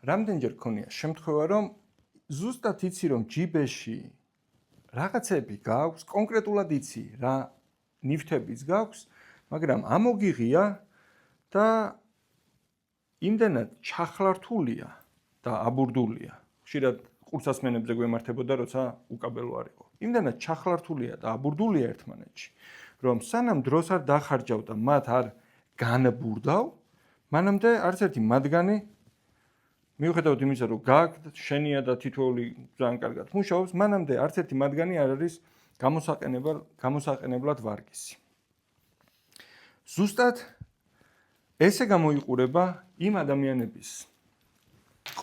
რამდენჯერ გქონია შემთხვევა, რომ ზუსტად იცი, რომ ჯიბეში რაღაცები გაქვს, კონკრეტულად იცი, რა ნივთებიც გაქვს, მაგრამ ამოგიღია და იმდენად ჩახლართულია და აბურდულია. ხშირად ყურსასმენებზე გვემართებოდა, როცა უკაბელო არ იყო. იმდენად ჩახლართულია და აბურდულია ერთმანეთში, რომ სანამ დროს არ დახარჯავ და მათ არ განბურდავ, მანამდე არც ერთი მათგანი მიუხედავად იმისა, რომ გააქვთ შენია და თითოეული ძალიან კარგად მუშაობს, მანამდე არც ერთი მათგანი არ არის გამოსაყენებლად ვარგისი. ზუსტად ესე გამოიყურება იმ ადამიანების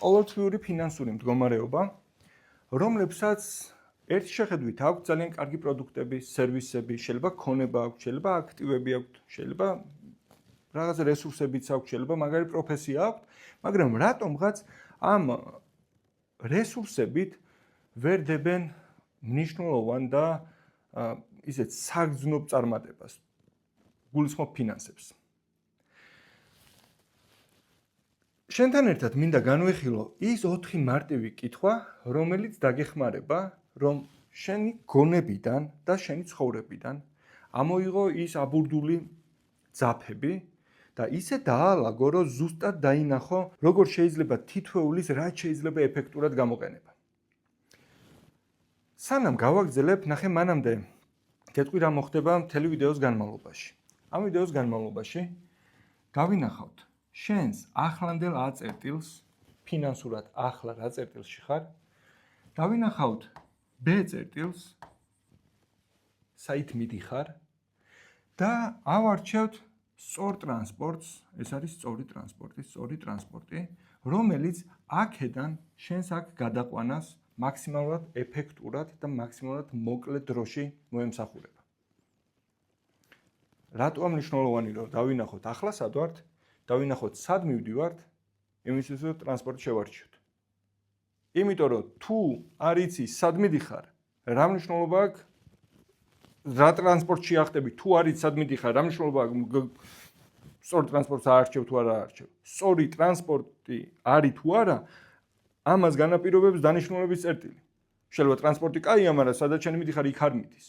ყოველთვიური ფინანსური მდგომარეობა, რომლებსაც ერთ შეხედვით აქვს ძალიან კარგი პროდუქტები, სერვისები, შეიძლება ქონება აქვს, შეიძლება აქტივები აქვს, შეიძლება რაღაც რესურსებიც აქვს, შეიძლება მაგარი პროფესია აქვს, მაგრამ რატომღაც ამ რესურსებით ვერ დებენ მნიშვნელოვან და ისეთ საგრძნობ წარმატებას, გულისხმობ ფინანსებს. შენთან ერთად მინდა განვიხილო ის 4 მარტივი კითხვა, რომელიც დაგეხმარება, რომ შენი გონებიდან და შენი ცხოვრებიდან ამოიღო ის აბურდული ძაფები და ისე დაალაგო, რომ ზუსტად დაინახო, როგორ შეიძლება თითოეულის რაც შეიძლება ეფექტურად გამოყენება. სანამ გავაგრძელებ, ნახე მანამდე გეტყვი რა მოხდება მთელი ვიდეოს განმავლობაში. ამ ვიდეოს განმავლობაში გავინახავთ შენს ახლანდელ აწერტილს, ფინანსურად ახლა რა წერტილში ხარ, დავინახავთ B წერტილს, საით მიდიხარ და ავარჩევთ სწორ ტრანსპორტს, ეს არის სწორი ტრანსპორტი, რომელიც აქედან შენს აქ გადაყვანას მაქსიმალურად ეფექტურად და მაქსიმალურად მოკლე დროში მოემსახურება. რატო მნიშვნელოვანი რომ დავინახოთ ახლა სად ვართ, დავინახოთ სად მივდივართ, იმისთვის რომ ტრანსპორტი შევარჩიოთ. იმიტომ რომ თუ არ იცი სად მიდიხარ, რა მნიშვნელობა აქვს რა ტრანსპორტში ახტები, თუ არ იცი სად მიდიხარ, რა მნიშვნელობა აქვს სწორ ტრანსპორტს აარჩევ თუ არ აარჩევ. სწორი ტრანსპორტი არის თუ არა, ამას განაპირობებს დანიშნულების წერტილი. შეიძლება ტრანსპორტი კაია, მაგრამ სადაც შენ მიდიხარ, იქ არ მიდის.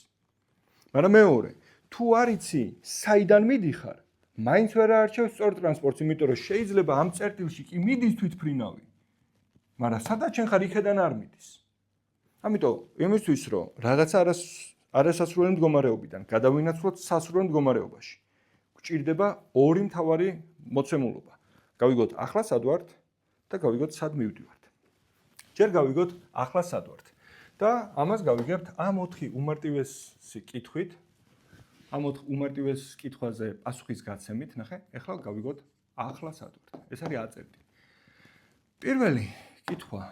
მაგრამ მეორე, თუ არ იცი საიდან მიდიხარ, მაინც ვერ აარჩევ სწორ ტრანსპორტს, იმიტომ რომ შეიძლება ამ წერტილში კი მიდის თვითმფრინავი, მაგრამ სადაც შენ ხარ, იქედან არ მიდის. ამიტომ იმისთვის, რომ რაღაცა არასასურველი მდგომარეობიდან გადავინაცვლოთ სასურველ მდგომარეობაში, გვჭირდება ორი მთავარი მოცემულობა. გავიგოთ ახლა სად ვართ და გავიგოთ სად მივდივართ. ჯერ გავიგოთ ახლა სად ვართ და ამას გავიგებთ ამ 4 უმარტივესი კითხვით, ამ 4 უმარტივეს კითხვაზე პასუხის გაცემით, ნახე, ახლა გავიგოთ ახლა სად ვართ. ეს არის აწერტილი. პირველი კითხვა,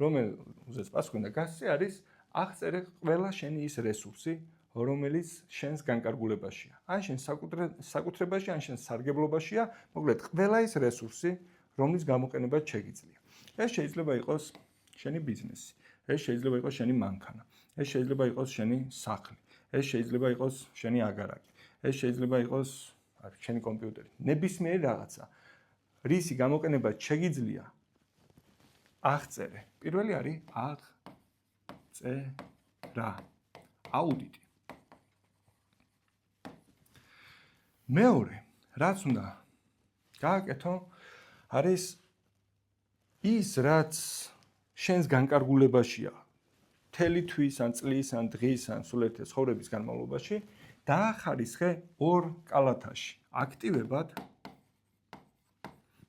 რომელზეც პასუხი უნდა გასცე, არის აღწერე ყველა შენი ის რესურსი, რომელიც შენს განკარგულებაშია. ან შენ საკუთრებაში, ან შენ სარგებლობაშია, მოკლედ ყველა ის რესურსი, რომლის გამოყენება შეგიძლია. ეს შეიძლება იყოს შენი ბიზნესი, ეს შეიძლება იყოს შენი მანქანა, ეს შეიძლება იყოს შენი სახლი, ეს შეიძლება იყოს შენი აგარაკი, ეს შეიძლება იყოს შენი კომპიუტერი. ნებისმიერი რაღაცა, რისი გამოყენება შეგიძლია, აღწერე. პირველი არის აღწერა, აუდიტი. მეორე, რაც უნდა გააკეთო, არის ის, რაც შენს განკარგულებაშია, მთელი თვის, ან წლის, ან დღის, ან სულ ერთი ცხოვრების განმავლობაში, დაახარისხე 2 კალათაში, აქტივებად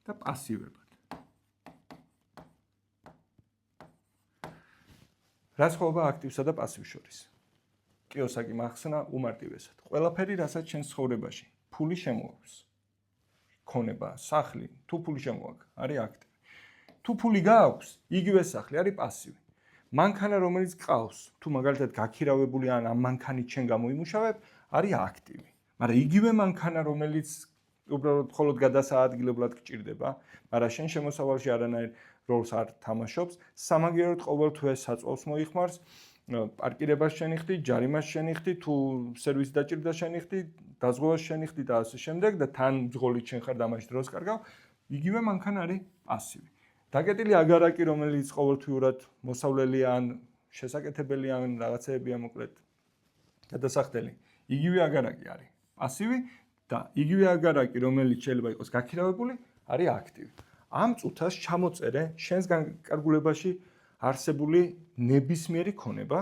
და პასივებად. რა სხვაობა აქტივსა და პასივს შორის? კიოსაკი მახსნა უმარტივესად. ყველაფერი, რასაც შენს ცხოვრებაში ფული შემოაქვს. ქონება, სახლი, თუ ფული შემოაქვს, არის აქტივი. თუ ფული გააქვს, იგივე სახლი არის პასივი. მანქანა, რომელიც ყავს, თუ მაგალითად გაქირავებული ან ამ მანქანით შენ გამოიმუშავებ, არის აქტივი. მაგრამ იგივე მანქანა, რომელიც უბრალოდ მხოლოდ გადასაადგილებლად გჭირდება, მაგრამ შენ შემოსავალში არანაირ როლს არ თამაშობს, სამაგიეროდ ყოველთვე საწოლს მოიხმარს, პარკირებას შენიხდი, ჯარიმას შენიხდი, თუ სერვისი დაჭირდა შენიხდი, დაზღვევას შენიხდი და ასე შემდეგ და თან მძღოლით შენ ხარ და მაშინ დროს კარგავ, იგივე მანქანა არის პასივი. დაკეტილი აგარაკი, რომელიც ყოველთვიურად მოსავლელია ან შესაკეთებელი ან რაღაცეებია მოკლედ გადასახდელი. იგივე აგარაკი არის პასივი და იგივე აგარაკი, რომელიც შეიძლება იყოს გაქირავებული, არის აქტივი. ამ წუთას ჩამოწერე შენს განკარგულებაში არსებული ნებისმიერი ქონება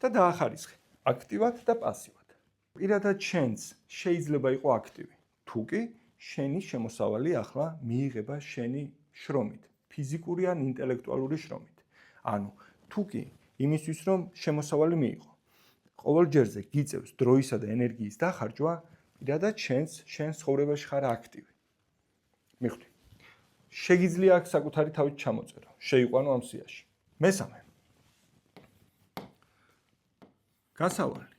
და დაახარისხე აქტივად და პასივად. პირადად შენს შეიძლება იყოს აქტივი. თუკი შენი შემოსავალი ახლა მიიღება შენი შრომით, ფიზიკური ან ინტელექტუალური შრომით. ანუ თუკი იმისთვის რომ შემოსავალი მიიღო, ყოველ ჯერზე გიწევს დროისა და ენერგიის დახარჯვა, პირადად შენს ცხოვრებაში ხარ აქტივი. მიხვდი. შეგიძლია აქ საკუთარი თავით ჩამოწერო, შეიყვანო ამ სიაში. მესამე. გასავალი.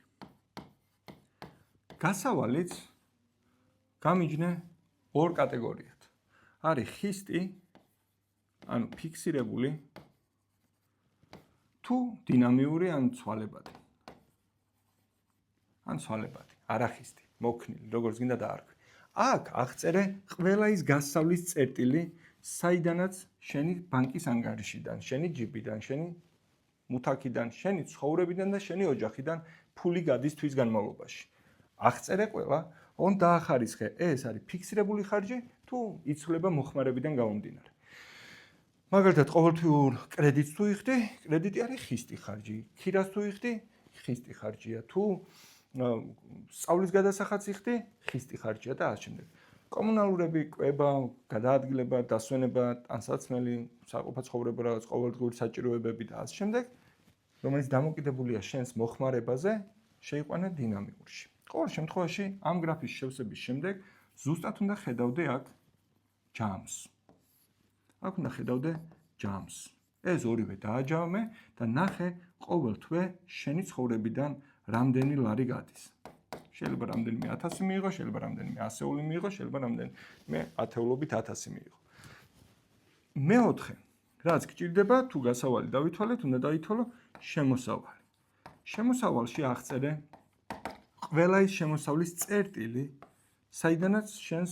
გასავალიც გამიჯნე ორ კატეგორიად. არის ხისტი, ანუ ფიქსირებული თუ დინამიური ან ცვალებადი. ან ცვალებადი, არახისტი, მოქნილი, როგორც გინდა დაარქვი. აქ აღწერე ყველა ის გასავლის წერტილი, საიდანაც შენი ბანკის ანგარიშიდან, შენი ჯიბიდან, შენი მუთაკიდან, შენი ცხოვრებიდან და შენი ოჯახიდან ფული გადის თვის განმავლობაში. აღწერე ყველა, on დაახარისხე, ეს არის ფიქსირებული ხარჯი თუ იცვლება მოხმარებიდან გამომდინარე. მაგალითად, ყოველთვიურ კრედიტს თუ იხდი, კრედიტი არის ხისტი ხარჯი, ქირას თუ იხდი, ხისტი ხარჯია, თუ სწავლის გადასახადს იხდი, ხისტი ხარჯია და ასე შემდეგ. კომუნალურები, კვება, გადაადგილება, დასვენება, ტანსაცმელი, საყოფა ცხოვრება, რაღაც ყოველდღიური საჭიროებები და ასე შემდეგ, რომელიც დამოკიდებულია შენს მოხმარებაზე, შეიყვანე დინამიურში. ყოველ შემთხვევაში, ამ გრაფის შევსების შემდეგ, ზუსტად უნდა ხედავდე აქ ჯამს. აქ უნდა ხედავდე ჯამს. ეს ორივე დააჯამე და ნახე ყოველ თვე შენი ცხოვრებიდან რამდენი ლარი გადის. შეიძლება რამდენიმე 1000 მიიღო, შეიძლება რამდენიმე 100 მიიღო, შეიძლება რამდენიმე ათეულობით 1000 მიიღო. მეოთხე, რაც გჭირდება, თუ გასავალი დავითვალეთ, უნდა დაითვალო შემოსავალი. შემოსავალში აღწერე ყველა ის შემოსავლის წერტილი, საიდანაც შენს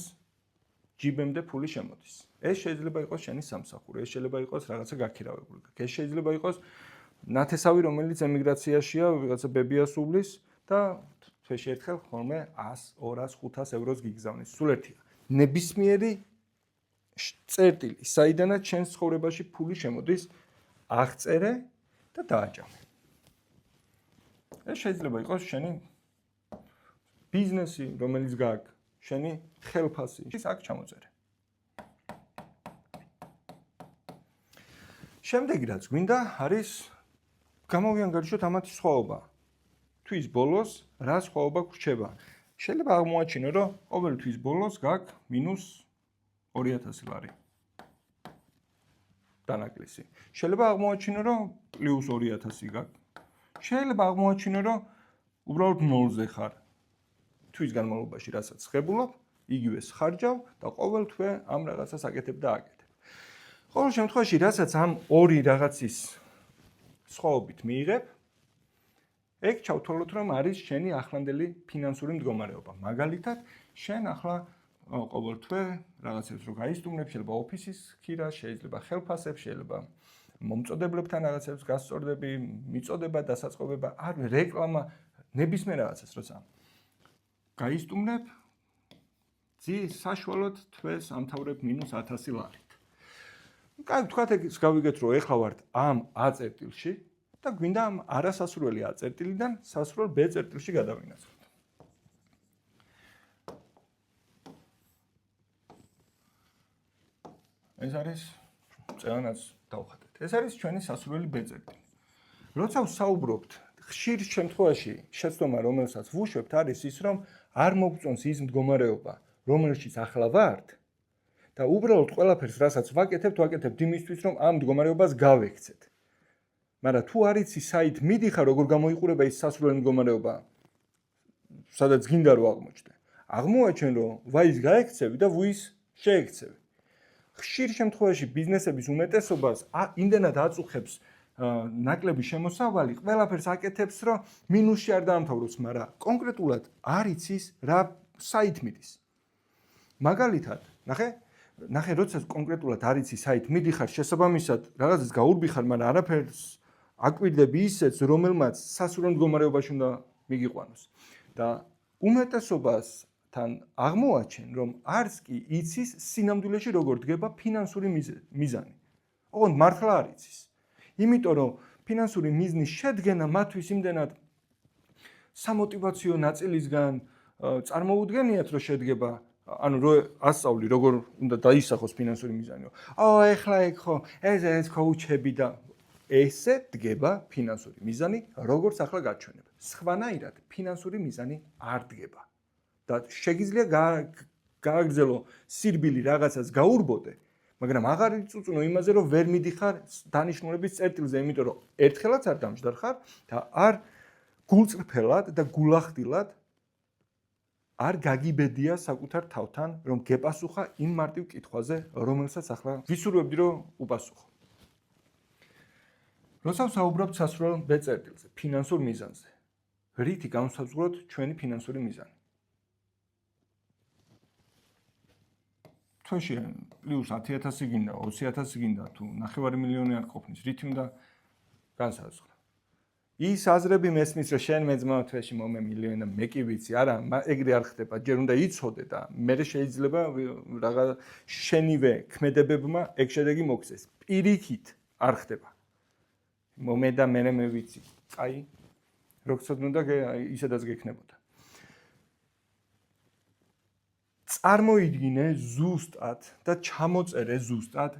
ჯიბემდე ფული შემოდის. ეს შეიძლება იყოს შენი სამსახური, ეს შეიძლება იყოს რაღაცა გაქირავებული. ეს შეიძლება იყოს ნათესავი, რომელიც ემიგრაციაშია, ვიღაცა ბებია სულის და თვეში ერთხელ ხოლმე 100, 200, 500 ევროს გიგზავნის. სულ ერთია. ნებისმიერი წერტილი, საიდანაც შენს ცხოვრებაში ფული შემოდის, აღწერე და დააჯამე. ეს შეიძლება იყოს შენი ბიზნესი, რომელიც გააქვს, შენი ხელფასი, ის აქ ჩამოწერე. შემდეგი რაც გვინდა არის გამოვიანგარიშოთ ამათი სხვაობა. თვის ბოლოს რა სხვაობა გვრჩება? შეიძლება აღმოაჩინო, რომ ყოველი თვის ბოლოს გაქვს -2000 ლარი. დანაკლისი. შეიძლება აღმოაჩინო, რომ +2000 გაქვს. შეიძლება აღმოაჩინო, რომ უბრალოდ 0-ზე ხარ. თვის განმავლობაში რასაც ხებულობ, იგივეს ხარჯავ და ყოველ თვე ამ რაღაცას აკეთებ და აკეთებ. ყოველ შემთხვევაში, რასაც ამ ორი რაღაცის სხვაობით მიიღებ, ეგ ჩავთვალოთ, რომ არის შენი ახლანდელი ფინანსური მდგომარეობა. მაგალითად, შენ ახლა ყოველ თვე რაღაცებს რო გაისტუმრებ, შეიძლება ოფისის ქირა, შეიძლება ხელფასებს, შეიძლება მომწოდებლებთან რაღაცებს გასწორდები, მიწოდება, დასაწყობება, არ რეკლამა, ნებისმიერ რაღაცას როცა გაისტუმრებ, საშუალოდ თვეს ამთავრებ -1000 ლარით. კაი, თქვათ ეს გავიგეთ, რომ ეხლა ვართ ამ A წერტილში და გვინდა ამ არასასურველი A წერტილიდან სასურველ B წერტილში გადავინაცვლოთ. ეს არის წევანაც დავხატეთ. ეს არის ჩვენი სასურველი B წერტილი. როცა ვსაუბრობთ, ხშირ შემთხვევაში შეცდომა, რომელსაც ვუშვებთ, არის ის, რომ არ მოგწონს ის მდგომარეობა, რომელშიც ახლა ვართ და უბრალოდ ყველაფერს, რასაც ვაკეთებთ იმისთვის, რომ ამ მდგომარეობას გავექცეთ. მაგრამ თუ არ იცი საით მიდიხარ, როგორ გამოიყურება ის სასურველი მდგომარეობა, სადაც გინდა რომ აღმოჩნდე. აღმოაჩენ, რომ ვაის გაექცევი და ვუის შეექცევი. ხშირ შემთხვევაში ბიზნესების უმეტესობას იმდენად აწუხებს ნაკლები შემოსავალი, ყველაფერს აკეთებს, რომ მინუსში არ დაამთავროს, მაგრამ კონკრეტულად არ იცის რა საით მიდის. მაგალითად, ნახე, ნახე, როცა კონკრეტულად არ იცი საით მიდიხარ, შესაბამისად რაღაცას გაურბიხარ, მაგრამ არაფერს აკვირდები ისეც, რომელმაც სასურველ მდგომარეობაში უნდა მიგიყვანოს. და უმეტესობასთან აღმოაჩენ, რომ არც კი იცის სინამდვილეში როგორ დგება ფინანსური მიზანი. ოღონდ მართლა არ იცის. იმიტომ რომ ფინანსური მიზნის შედგენა მათთვის იმდენად სამოტივაციო ნაწილისგან წარმოუდგენიათ, რომ შედგება ანუ რო ასწავლი როგორ უნდა დაისახოს ფინანსური მიზანი. ეხლა ეგ ხო ეს კოუჩები და ესე დგება ფინანსური მიზანი, როგორც ახლა გაჩვენებ. სხვანაირად ფინანსური მიზანი არ დგება. და შეგიძლია გააგრძელო სირბილი რაღაცას გაურბოდე, მაგრამ აღარ იწუწუნო იმაზე, რომ ვერ მიდიხარ დანიშნულების წერტილზე, იმიტომ რომ ერთხელაც არ დამჯდარ ხარ და არ გულწრფელად და გულახდილად არ გაგიბედია საკუთარ თავთან, რომ გეპასუხა იმ მარტივ კითხვაზე, რომელსაც ახლა ვისურვებდი, რომ უპასუხო. როცა ვსაუბრობთ სასურველ ბეწერტილზე, ფინანსურ მიზანზე, რითი განსაზღვროთ ჩვენი ფინანსური მიზანი? თვეში პლუს 10,000 გინდა, 20,000 გინდა, თუ 9 მილიონი არ ყოფნის, რითი უნდა განსაზღვრო? ის აზრები მესმის, რომ შენ მეძმა თვეში მომე მილიონი და მე კი ვიცი, არა, ეგრე არ ხდება, ჯერ უნდა იცოდე და მე შეიძლება რაღა შენივე ქმედებებმა ეგ შედეგი მოგცეს. პირიქით არ ხდება. მომე და მე ვიცი. აი, როგორც უნდა ისედაც გექნებოდა. წარმოიდგინე ზუსტად და ჩამოწერე ზუსტად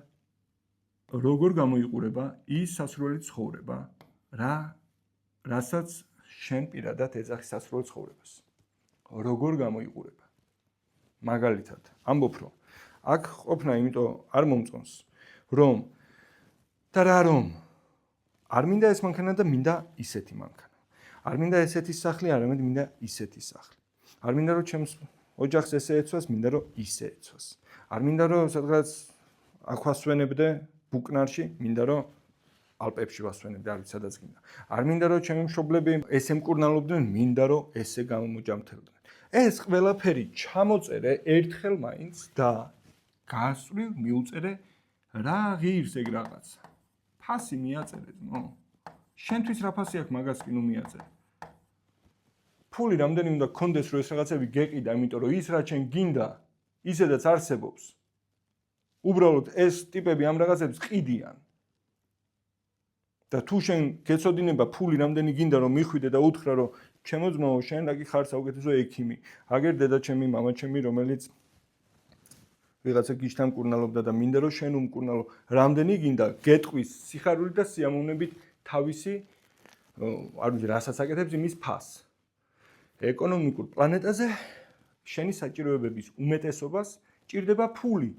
როგორ გამოიყურება ის სასურველი ცხოვრება, რასაც შენ პირადად ეძახი სასურველ ცხოვრებას. როგორ გამოიყურება. მაგალითად, ამბობ რომ აქ ყოფნა იმიტომ არ მომწონს, რომ და რა რომ არ მინდა ეს მანქანა და მინდა ისეთი მანქანა. არ მინდა ესეთი სახლი, არამედ მინდა ისეთი სახლი. არ მინდა რომ ჩემს ოჯახს ესე ეცვას, მინდა რომ ისე ეცვას. არ მინდა რომ სადღაც აქ ვასვენებდე ბუკნარში, მინდა რომ ალპებში ვასვენებდე, არ ვიცი სადაც გინდა. არ მინდა რომ ჩემი მშობლები ესე მკურნალობდნენ, მინდა რომ ესე გამომოჯამთებდნენ. ეს ყველაფერი ჩამოწერე ერთხელ მაინც და გასწვრივ მიუწერე რა ღირს ეგ რაღაცა. ფასი მიაწერე ძმო. შენთვის რა ფასი აქვს მაგას კი ნუ მიაწერე. ფული რამდენი უნდა გქონდეს რომ ეს რაღაცები გეყიდა, იმიტომ რომ ის რაც შენ გინდა, ისედაც არსებობს. უბრალოდ ეს ტიპები ამ რაღაცებს ყიდიან. და თუ შენ გეცოდინება ფული რამდენი გინდა რომ მიხვიდე და უთხრა რომ ჩემო ძმაო, შენ რა კი ხარ საუკეთესო ექიმი. აგერ დედაჩემი, მამაჩემი, რომელიც ვიღაცა გიშთან მკურნალობდა და მინდა რომ შენ უმკურნალო, რამდენი გინდა გეტყვის სიხარული და სიამოვნებით თავისი არ ვიცი რასაც აკეთებს იმის ფასს. ეკონომიკურ პლანეტაზე შენი საჭიროებების უმეტესობას ჭირდება ფული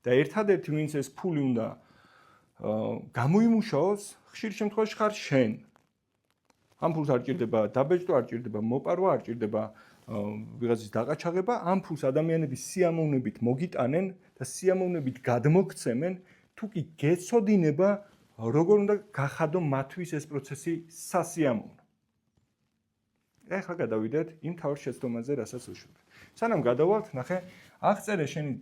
და ერთადერთი ვინც ეს ფული უნდა გამოიმუშაოს, ხშირ შემთხვევაში ხარ შენ. ამ ფულს არ ჭირდება დაბეჭდვა, არ ჭირდება მოპარვა, არ ჭირდება ვიღაცის დაყაჩაღება, ამ ფულს ადამიანები სიამოვნებით მოგიტანენ და სიამოვნებით გადმოგცემენ, თუ კი გეცოდინება როგორ უნდა გახადო მათთვის ეს პროცესი სასიამოვნო. ეხლა გადავიდეთ იმ თავარ შეცდომაზე, რასაც ვუშვებ. სანამ გადავალთ, ნახე, აღწერე შენი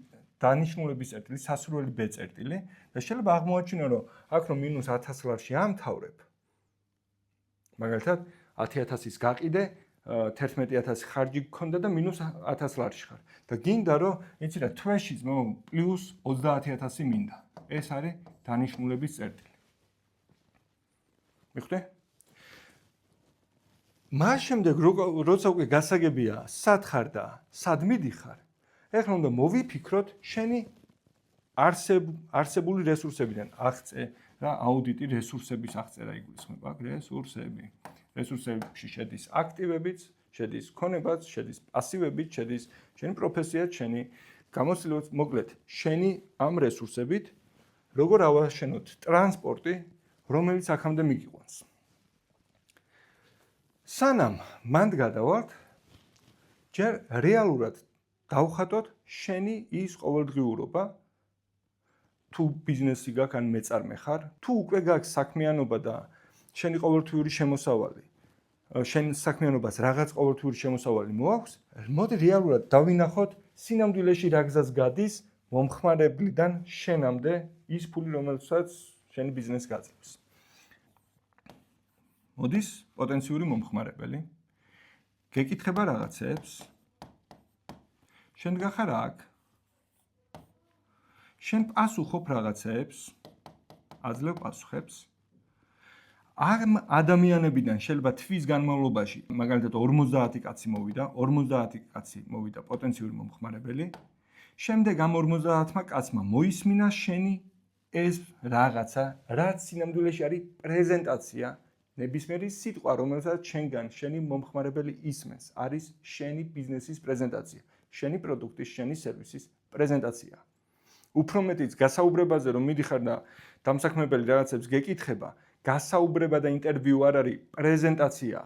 დანიშნულების წერტილი, სასურველი ბეწერტილი და შეიძლება აღმოაჩინო, რომ აქ რომ მინუს 1000 ლარში ამთავრებ. მაგალითად, 10,000-ის გაყიდე, 11,000 ხარჯი გქონდა და მინუს 1000 ლარში ხარ. და გინდა რომ იცი რა, თვეში პლუს 30,000 მინდა. ეს არის დანიშნულების წერტილი. მიხვდე? მას შემდეგ როცა უკვე გასაგებია სად ხარ და სად მიდიხარ, ეხლა უნდა მოვიფიქროთ შენი არსებული რესურსებიდან. აღწე რა აუდიტი რესურსების აღწერა იგულისხმება, რესურსები. რესურსებში შედის აქტივებიც, შედის ქონებაც, შედის პასივებიც, შედის შენი პროფესიაც, შენი გამოცდილებაც, მოკლედ, შენი ამ რესურსებით როგორ ავაშენოთ ტრანსპორტი, რომელიც აქამდე მიგიყვანს. სანამ მანდ გადავალთ, ჯერ რეალურად დავხატოთ შენი ის ყოველდღიურობა, თუ ბიზნესი გაქვს ან მეწარმე ხარ, თუ უკვე გაქვს საქმიანობა და შენი ყოველთვიური შემოსავალი, შენ საქმიანობას რაღაც ყოველთვიური შემოსავალი მოაქვს, მოდი რეალურად დავინახოთ სინამდვილეში რა გზას გადის მომხმარებლიდან შენამდე ის ფული, რომელსაც შენი ბიზნესი გაძლევს. მოდის პოტენციური მომხმარებელი, გეკითხება რაღაცებს, შენ გახარ აქ, შენ პასუხობ რაღაცებს, აძლევ პასუხებს, ამ ადამიანებიდან შეიძლება თვის განმავლობაში, მაგალითად 50 კაცი მოვიდა, 50 კაცი მოვიდა პოტენციური მომხმარებელი, შემდეგ ამ 50 კაცმა მოისმინა შენი ეს რაღაცა, რაც სინამდვილეში არის პრეზენტაცია, ნებისმიერი სიტყვა, რომელსაც შენგან შენი მომხმარებელი ისმენს, არის შენი ბიზნესის პრეზენტაცია, შენი პროდუქტის, შენი სერვისის პრეზენტაცია. უფრო მეტიც გასაუბრებაზე რომ მიდიხარ და დამსაქმებელი რაღაცებს გეკითხება, გასაუბრება და ინტერვიუ არ არის პრეზენტაცია.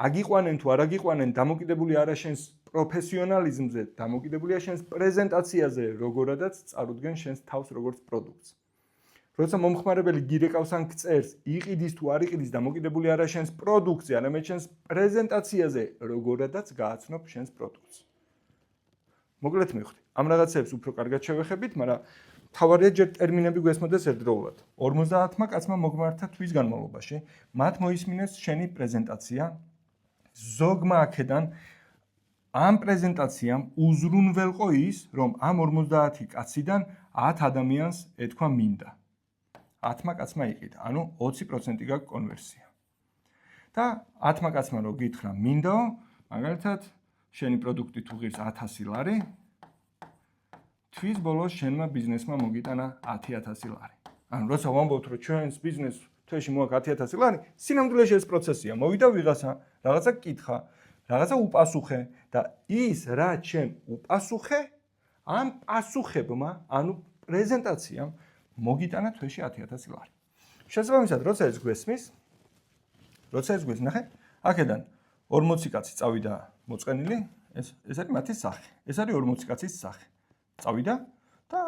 აგიყვანენ თუ არ აგიყვანენ, დამოკიდებული არა შენს პროფესიონალიზმზე, დამოკიდებულია შენს პრეზენტაციაზე, როგორადაც წარუდგენ შენს თავს როგორც პროდუქტს. როცა მომხმარებელი გირეკავს ან გწერს, იყიდის თუ არ იყიდის, დამოკიდებული არა შენს პროდუქტზე, არამედ შენს პრეზენტაციაზე, როგორადაც გააცნობ შენს პროდუქტს. მოკლედ მივხვდი. ამ რაღაცებს უფრო კარგად შევეხებით, მაგრამ თავარია ჯერ ტერმინები გვესმოდეს ერთდროულად. 50 კაცმა მოგმართა თვის განმავლობაში, მათ მოისმინეს შენი პრეზენტაცია. ზოგმა აქედან ამ პრეზენტაციამ უზრუნველყო ის, რომ ამ 50 კაციდან 10 ადამიანს ეთქვა მინდა. 10 კაცმა იყიდა, ანუ 20% გაქვს კონვერსია. და 10 კაცმა რო გითხრა მინდაო, მაგალითად, შენი პროდუქტი თუ ღირს 1000 ლარი, თვის ბოლოს შენმა ბიზნესმა მოგიტანა 10000 ლარი. ანუ როცა ვამბობთ, რომ ჩვენს ბიზნესს თვეში მოაქვს 10000 ლარი, სინამდვილეში ეს პროცესია. მოვიდა ვიღაცა, რაღაცა კითხა, რაღაცა უპასუხე და ის რა ჩემ უპასუხე, ამ პასუხებმა, ანუ პრეზენტაციამ მოგიტანა თვეში 10000 ლარი. შესაბამისად, როცა ეს გვესმის, ნახე, აქედან 40 კაცი წავიდა მოწყენილი, ეს არის მათი სახე. ეს არის 40 კაცის სახე. წავიდა და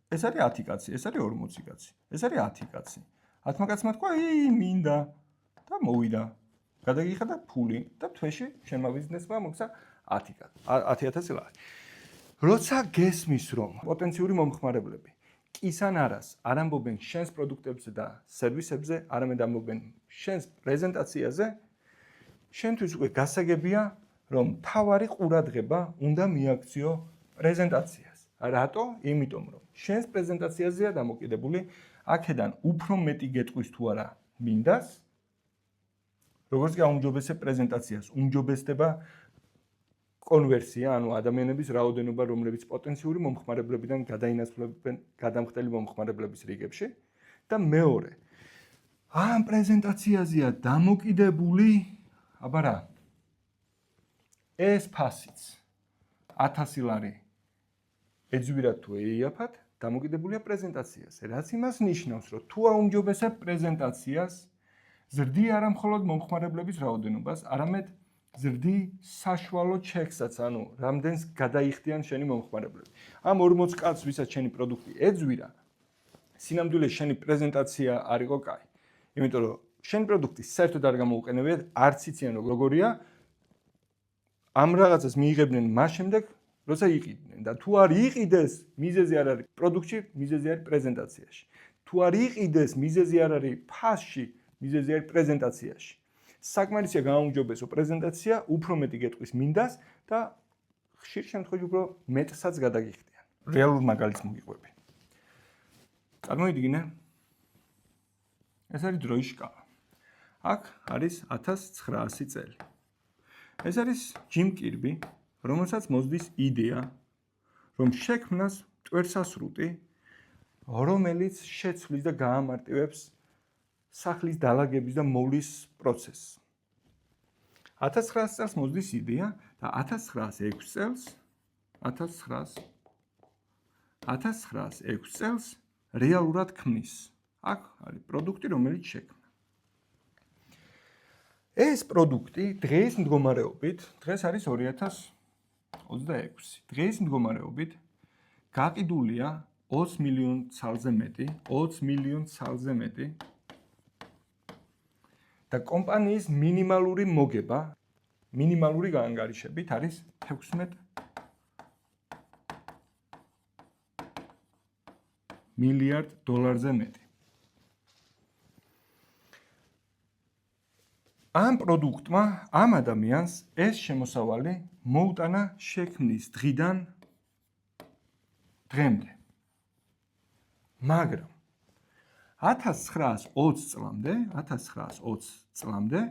ეს არის 10 კაცი, ეს არის 40 კაცი, ეს არის 10 კაცი. 10 კაცმა თქვა, მინდა და მოვიდა. გადაგიხადა ფული და თვეში შენმა ბიზნესმა მოგცა 10000 ლარი. როცა გესმის, რომ პოტენციური მომხმარებლები კისან არას არ ამბობენ შენს პროდუქტებზე და სერვისებზე, არამედ ამბობენ შენს პრეზენტაციაზე, შენთვის უკვე გასაგებია, რომ თავარი ყურადღება უნდა მიაქციო პრეზენტაციას. რატო? იმიტომ, რომ შენს პრეზენტაციაზეა დამოკიდებული, აქედან უფრო მეტი გეტყვის თუ არა მინდას, როგორც გაუმჯობესებ პრეზენტაციას, უმჯობესდება კონვერსია, ანუ ადამიანების რაოდენობა, რომლებიც პოტენციური მომხმარებლებიდან გადაინაცვლებენ გადამხდელი მომხმარებლების რიგებში და მეორე, ამ პრეზენტაციაზეა დამოკიდებული, აბა რა, ეს ფასიც 1000 ლარი ეძვირად თუ ეიაფად, დამოკიდებულია პრეზენტაციაზე. რაც იმას ნიშნავს, რომ თუ აუმჯობესებ პრეზენტაციას, ზრდი არა მხოლოდ მომხმარებლების რაოდენობას, არამედ ზრდი საშუალო ჩეკსაც, ანუ რამდენს გადაიხდიან შენი მომხმარებლები. ამ 40 კაცს, ვისაც შენი პროდუქტი ეძვირა, სინამდვილეში შენი პრეზენტაცია არ იყო კაი. იმიტომ რომ შენი პროდუქტი საერთოდ არ გამოუყენებიათ, არც იციან როგორია, ამ რაღაცას მიიღებდნენ მას შემდეგ, როცა იყიდნენ და თუ არ იყიდეს, მიზეზი არ არის პროდუქტში, მიზეზი არის პრეზენტაციაში. თუ არ იყიდეს, მიზეზი არ არის ფასში, მიზეზი არის პრეზენტაციაში. საკმარისია გააუმჯობესო პრეზენტაცია, უფრო მეტი გეტყვის მინდას და ხშირ შემთხვევაში უფრო მეტსაც გადაგიხდიან. რეალურ მაგალითს მოგიყვები. წარმოიდგინე, ეს არის დროის შკალა. აქ არის 1900 წელი. ეს არის ჯიმ კირბი, რომელსაც მოსდის იდეა, რომ შექმნას მტვერსასრუტი, რომელიც შეცვლის და გაამარტივებს სახლის დალაგების და მოვლის პროცესს. 1900 წელს მოსდის იდეა და 1906 წელს რეალურად ქმნის. აქ არის პროდუქტი, რომელიც შექმნა. ეს პროდუქტი დღეს მდგომარეობით, დღეს არის 2026. დღეს მდგომარეობით გაყიდულია 20 მილიონ ცალზე მეტი, 20 მილიონ ცალზე მეტი და კომპანიის მინიმალური მოგება, მინიმალური გაანგარიშებით არის 16 მილიარდ დოლარზე მეტი. ამ პროდუქტმა ამ ადამიანს ეს შემოსავალი მოუტანა შექმნის დღიდან დღემდე. მაგრამ 1920 წლამდე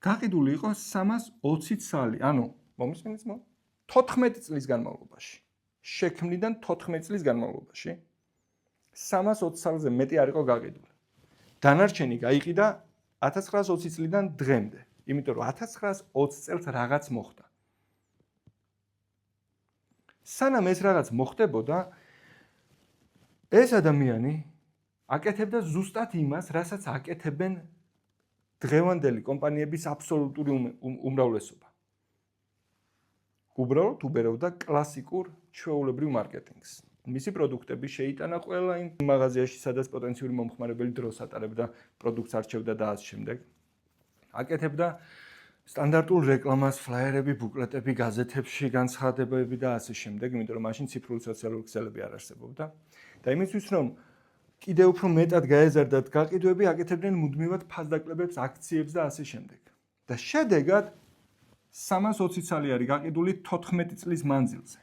გაყიდული იყო 320 ცალი, ანუ მომისმენთ 14 წლის განმავლობაში. შექმნიდან 14 წლის განმავლობაში 320 ცალზე მეტი არ იყო გაყიდული. დანარჩენი გაიყიდა 1920 წლიდან დღემდე, იმიტომ რომ 1920 წელს რაღაც მოხდა. სანამ ეს რაღაც მოხდებოდა, ეს ადამიანი აკეთებდა ზუსტად იმას, რასაც აკეთებენ დღევანდელი კომპანიების აბსოლუტური უმრავლესობა. უბრალოდ უბერავდა კლასიკურ ჩვეულებრივ მარკეტინგს. მისი პროდუქტები შეიტანა ყველა იმ მაღაზიაში, სადაც პოტენციური მომხმარებელი დროს ატარებდა, პროდუქტს არჩევდა და ასე შემდეგ. აკეთებდა სტანდარტულ რეკლამას, ფლაიერები, ბუკლეტები, გაზეთებში, განცხადებები და ასე შემდეგ, იმიტომ რომ მაშინ ციფრული სოციალური ქსელები არ არსებობდა. და იმისთვის, რომ კიდევ უფრო მეტად გაეზარდათ გაყიდვები, აკეთებდნენ მუდმივად ფასდაკლებებს, აქციებს და ასე შემდეგ. და შედეგად 320 ცალი არის გაყიდული 14 წლის მანძილზე.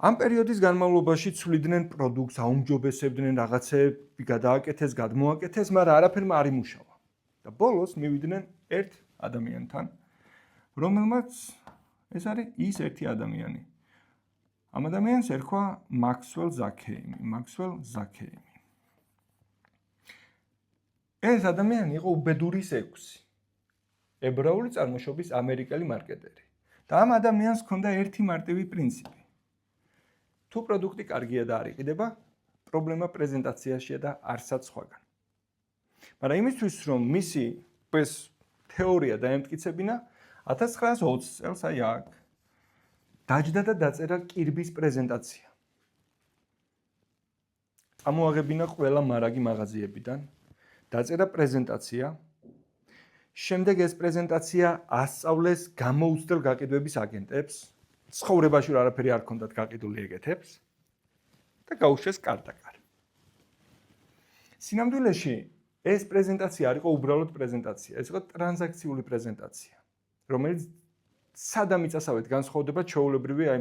ამ პერიოდის განმავლობაში ცვლიდნენ პროდუქტს, აუმჯობესებდნენ რაღაცები, გადააკეთეს, გადმოაკეთეს, მაგრამ არაფერმა არ იმუშავა. და ბოლოს მივიდნენ ერთ ადამიანთან, რომელმაც ეს არის ის ერთი ადამიანი. ამ ადამიანს ერქვა მაქსველ ზაქეიმი. ეს ადამიანი იყო უბედურის 6. ებრაული წარმოშობის ამერიკელი მარკეტერი. და ამ ადამიანს ჰქონდა ერთი მარტივი პრინციპი. თუ პროდუქტი კარგია და არ იყიდება, პრობლემა პრეზენტაციაშია და არცაც სხვაგან. მაგრამ იმისთვის, რომ მისი ეს თეორია დაემტკიცებინა, 1920 წელს აი აქ დაჯდა და დაწერა კირბის პრეზენტაცია. წამოაღებინა ყველა მარაგი მაღაზიებიდან, დაწერა პრეზენტაცია. შემდეგ ეს პრეზენტაცია ასწავლეს გამოუცდელ გაყიდვების აგენტებს, ცხოვრებაში არაფერი არ ქონდათ გაყიდული ეგეთებს და გაუშვეს კარ-და-კარ. სინამდვილეში ეს პრეზენტაცია არ იყო უბრალოდ პრეზენტაცია, ეს იყო ტრანზაქციული პრეზენტაცია, რომელიც სადამიწასავეთ განსხვავდება ჩვეულებრივი აი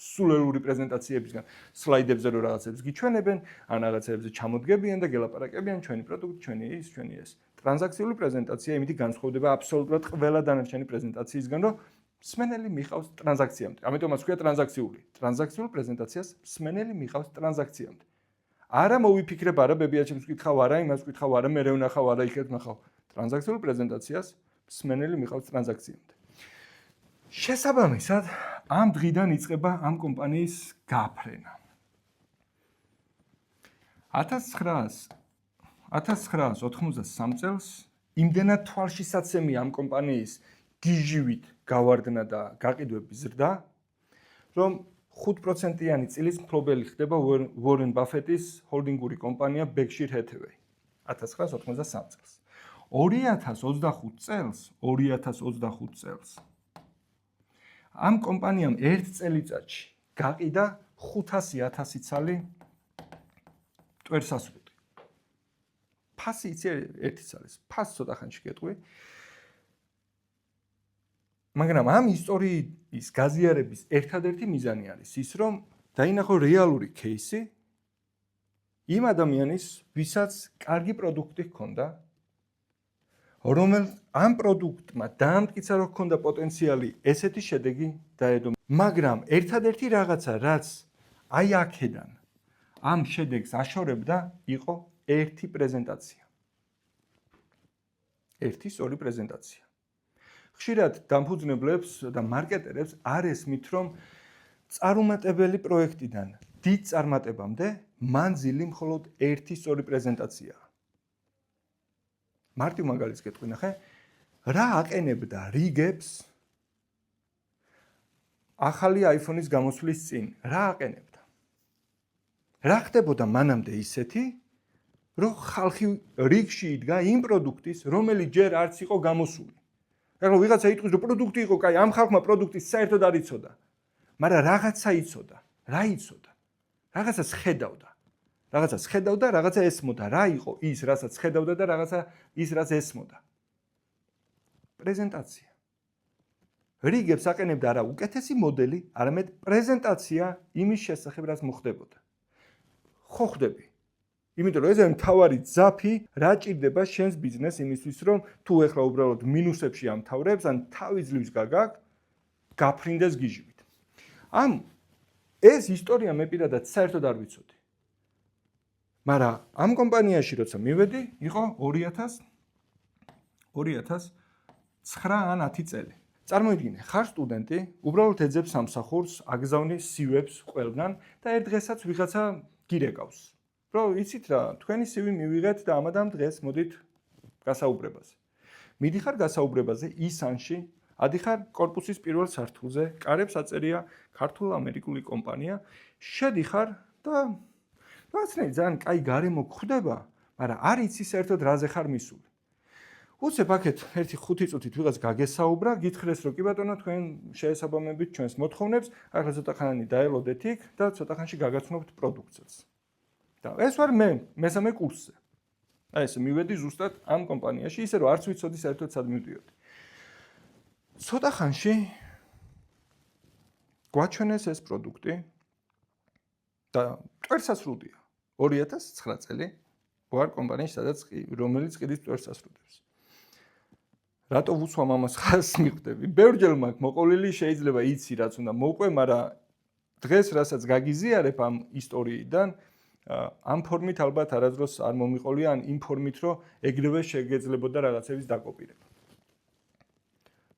სულელური პრეზენტაციებისგან, სლაიდებზე რო რაღაცებს გიჩვენებენ, ან რაღაცებზე ჩამოდგებიან და გელაპარაკებიან ჩვენი პროდუქტი, ჩვენი ის, ჩვენი ეს. ტრანზაქციული პრეზენტაცია იმით განსხვავდება აბსოლუტურად ყველა დანარჩენი პრეზენტაციისგან, რომ მსმენელი მიყავს ტრანზაქციამდე. ამიტომაც ქვია ტრანზაქციული. ტრანზაქციულ პრეზენტაციას მსმენელი მიყავს ტრანზაქციამდე. არა მოვიფიქრებ, არა ბებიაჩემს ვკითხავ, არა იმას ვკითხავ, არა მე ვნახავ, არა იქეთ ვნახავ. ტრანზაქციულ პრეზენტაციას მსმენელი მიყავს ტრანზაქციამდე. შესაბამისად, ამ დღიდან იწყება ამ კომპანიის გაფრენა. 1993 წელს იმდენად თვალშისაცემი ამ კომპანიის გიჟივით გავარდნა და გაყიდვების ზრდა, რომ 5%-იანი წილის მფლობელი ხდება უორენ ბაფეტის ჰოლდინგური კომპანია Berkshire Hathaway 1993 წელს. 2025 წელს ამ კომპანიამ ერთ წელიწადში გაყიდა 500,000 ცალი ტვერსასრუტი. ფასი იცი ერთი ცალის, ფასს ცოტა ხანში გეტყვი. მაგრამ ამ ისტორიის გაზიარების ერთადერთი მიზანი არის ის, რომ დაინახო რეალური кейსი იმ ადამიანის, ვისაც კარგი პროდუქტი ჰქონდა, რომელიც ამ პროდუქტმა დაამტკიცა, რომ ჰქონდა პოტენციალი ესეთი შედეგი დაედო. მაგრამ ერთადერთი რაღაცა, რაც აი აქედან ამ შედეგს აშორებდა, იყო ერთი პრეზენტაცია. ერთი სწორი პრეზენტაცია. ხშირად დამფუძნებლებს და მარკეტერებს არ ესმით, რომ წარუმატებელი პროექტიდან დიდ წარმატებამდე მანძილი მხოლოდ ერთი სწორი პრეზენტაციაა. მარტივ მაგალითს გეტყვი ნახე, რა აყენებდა რიგებს ახალი iPhone-ის გამოსვლის წინ, რა აყენებდა? რა ხდებოდა მანამდე ისეთი, რომ ხალხი რიგში იდგა იმ პროდუქტის, რომელიც ჯერ არც იყო გამოსული. ეხლა ვიღაცა იტყვის, რომ პროდუქტი იყო, კაი, ამ ხალხმა პროდუქტის საერთოდ არ იცოდა. მაგრამ რაღაცა იცოდა. რა იცოდა? რაღაცას ხედავდა, რაღაცა ესმოდა, რა იყო ის, რასაც ხედავდა და რაღაცა ის, რაც ესმოდა. პრეზენტაცია. რიგებს აყენებდა არა უკეთესი მოდელი, არამედ პრეზენტაცია იმის შესახებ, რაც მოხდებოდა. ხო ხდები. იმიტომ რომ ეს არის მთავარი ძაფი, რა ჭირდება შენს ბიზნესს იმისთვის, რომ თუ ეხლა უბრალოდ მინუსებში ამთავრებს, ან თავი ძლივს გაგაკ, გაფრინდეს გიჟივით. ეს ისტორია მე პირადად საერთოდ არ ვიცოდი. მაგრამ ამ კომპანიაში როცა მივედი, იყო 2009 ან 10 წელი. წარმოიდგინე, ხარ სტუდენტი, უბრალოდ ეძებს სამსახურს, აგზავნი CV-ებს ყველგან და ერთ დღესაც ვიღაცა გირეკავს. რომ იცით რა, თქვენი CV მივიღეთ და ამადამ დღეს მოდით გასაუბრებაზე. მიდიხარ გასაუბრებაზე ისანში, ადიხარ კორპუსის პირველ სართულზე, კარებს აწერია ქართულ-ამერიკული კომპანია, შედიხარ და რაღაცნაირად ძალიან კაი გარემო გვხვდება, მაგრამ არ იცი საერთოდ რაზე ხარ მისული. უცებ აქეთ ერთი 5 წუთით ვიღაც გაგესაუბრა, გითხრეს რომ კი ბატონო თქვენ შეესაბამებით ჩვენს მოთხოვნებს, ახლა ცოტა ხანი დაელოდეთ იქ და ცოტა ხანში გაგაცნობთ პროდუქტსაც. და ეს ვარ მე, მესამე კურსზე. აი ესე მივედი ზუსტად ამ კომპანიაში, ისე რომ არც ვიცოდი საერთოდ სად მივდიოდი. ცოტა ხანში გვაჩვენეს ეს პროდუქტი და ტვერსასრუდია. 2009 წელი ვარ კომპანიაში, სადაც რომელიც ყიდის ტვერსასრუდებს. რატო ვუცვამ ამას ხაზს მიხვდები? ბევრჯერ მაქვს მოყოლილი, შეიძლება იცი რაც უნდა მოვყვე, მაგრამ დღეს რასაც გაგიზიარებ ამ ისტორიიდან, ამ ფორმით ალბათ არასდროს არ მომიყოლია, ან იმ ფორმით, რომ ეგრევე შეგეძლებოდა რაღაცების დაკოპირება.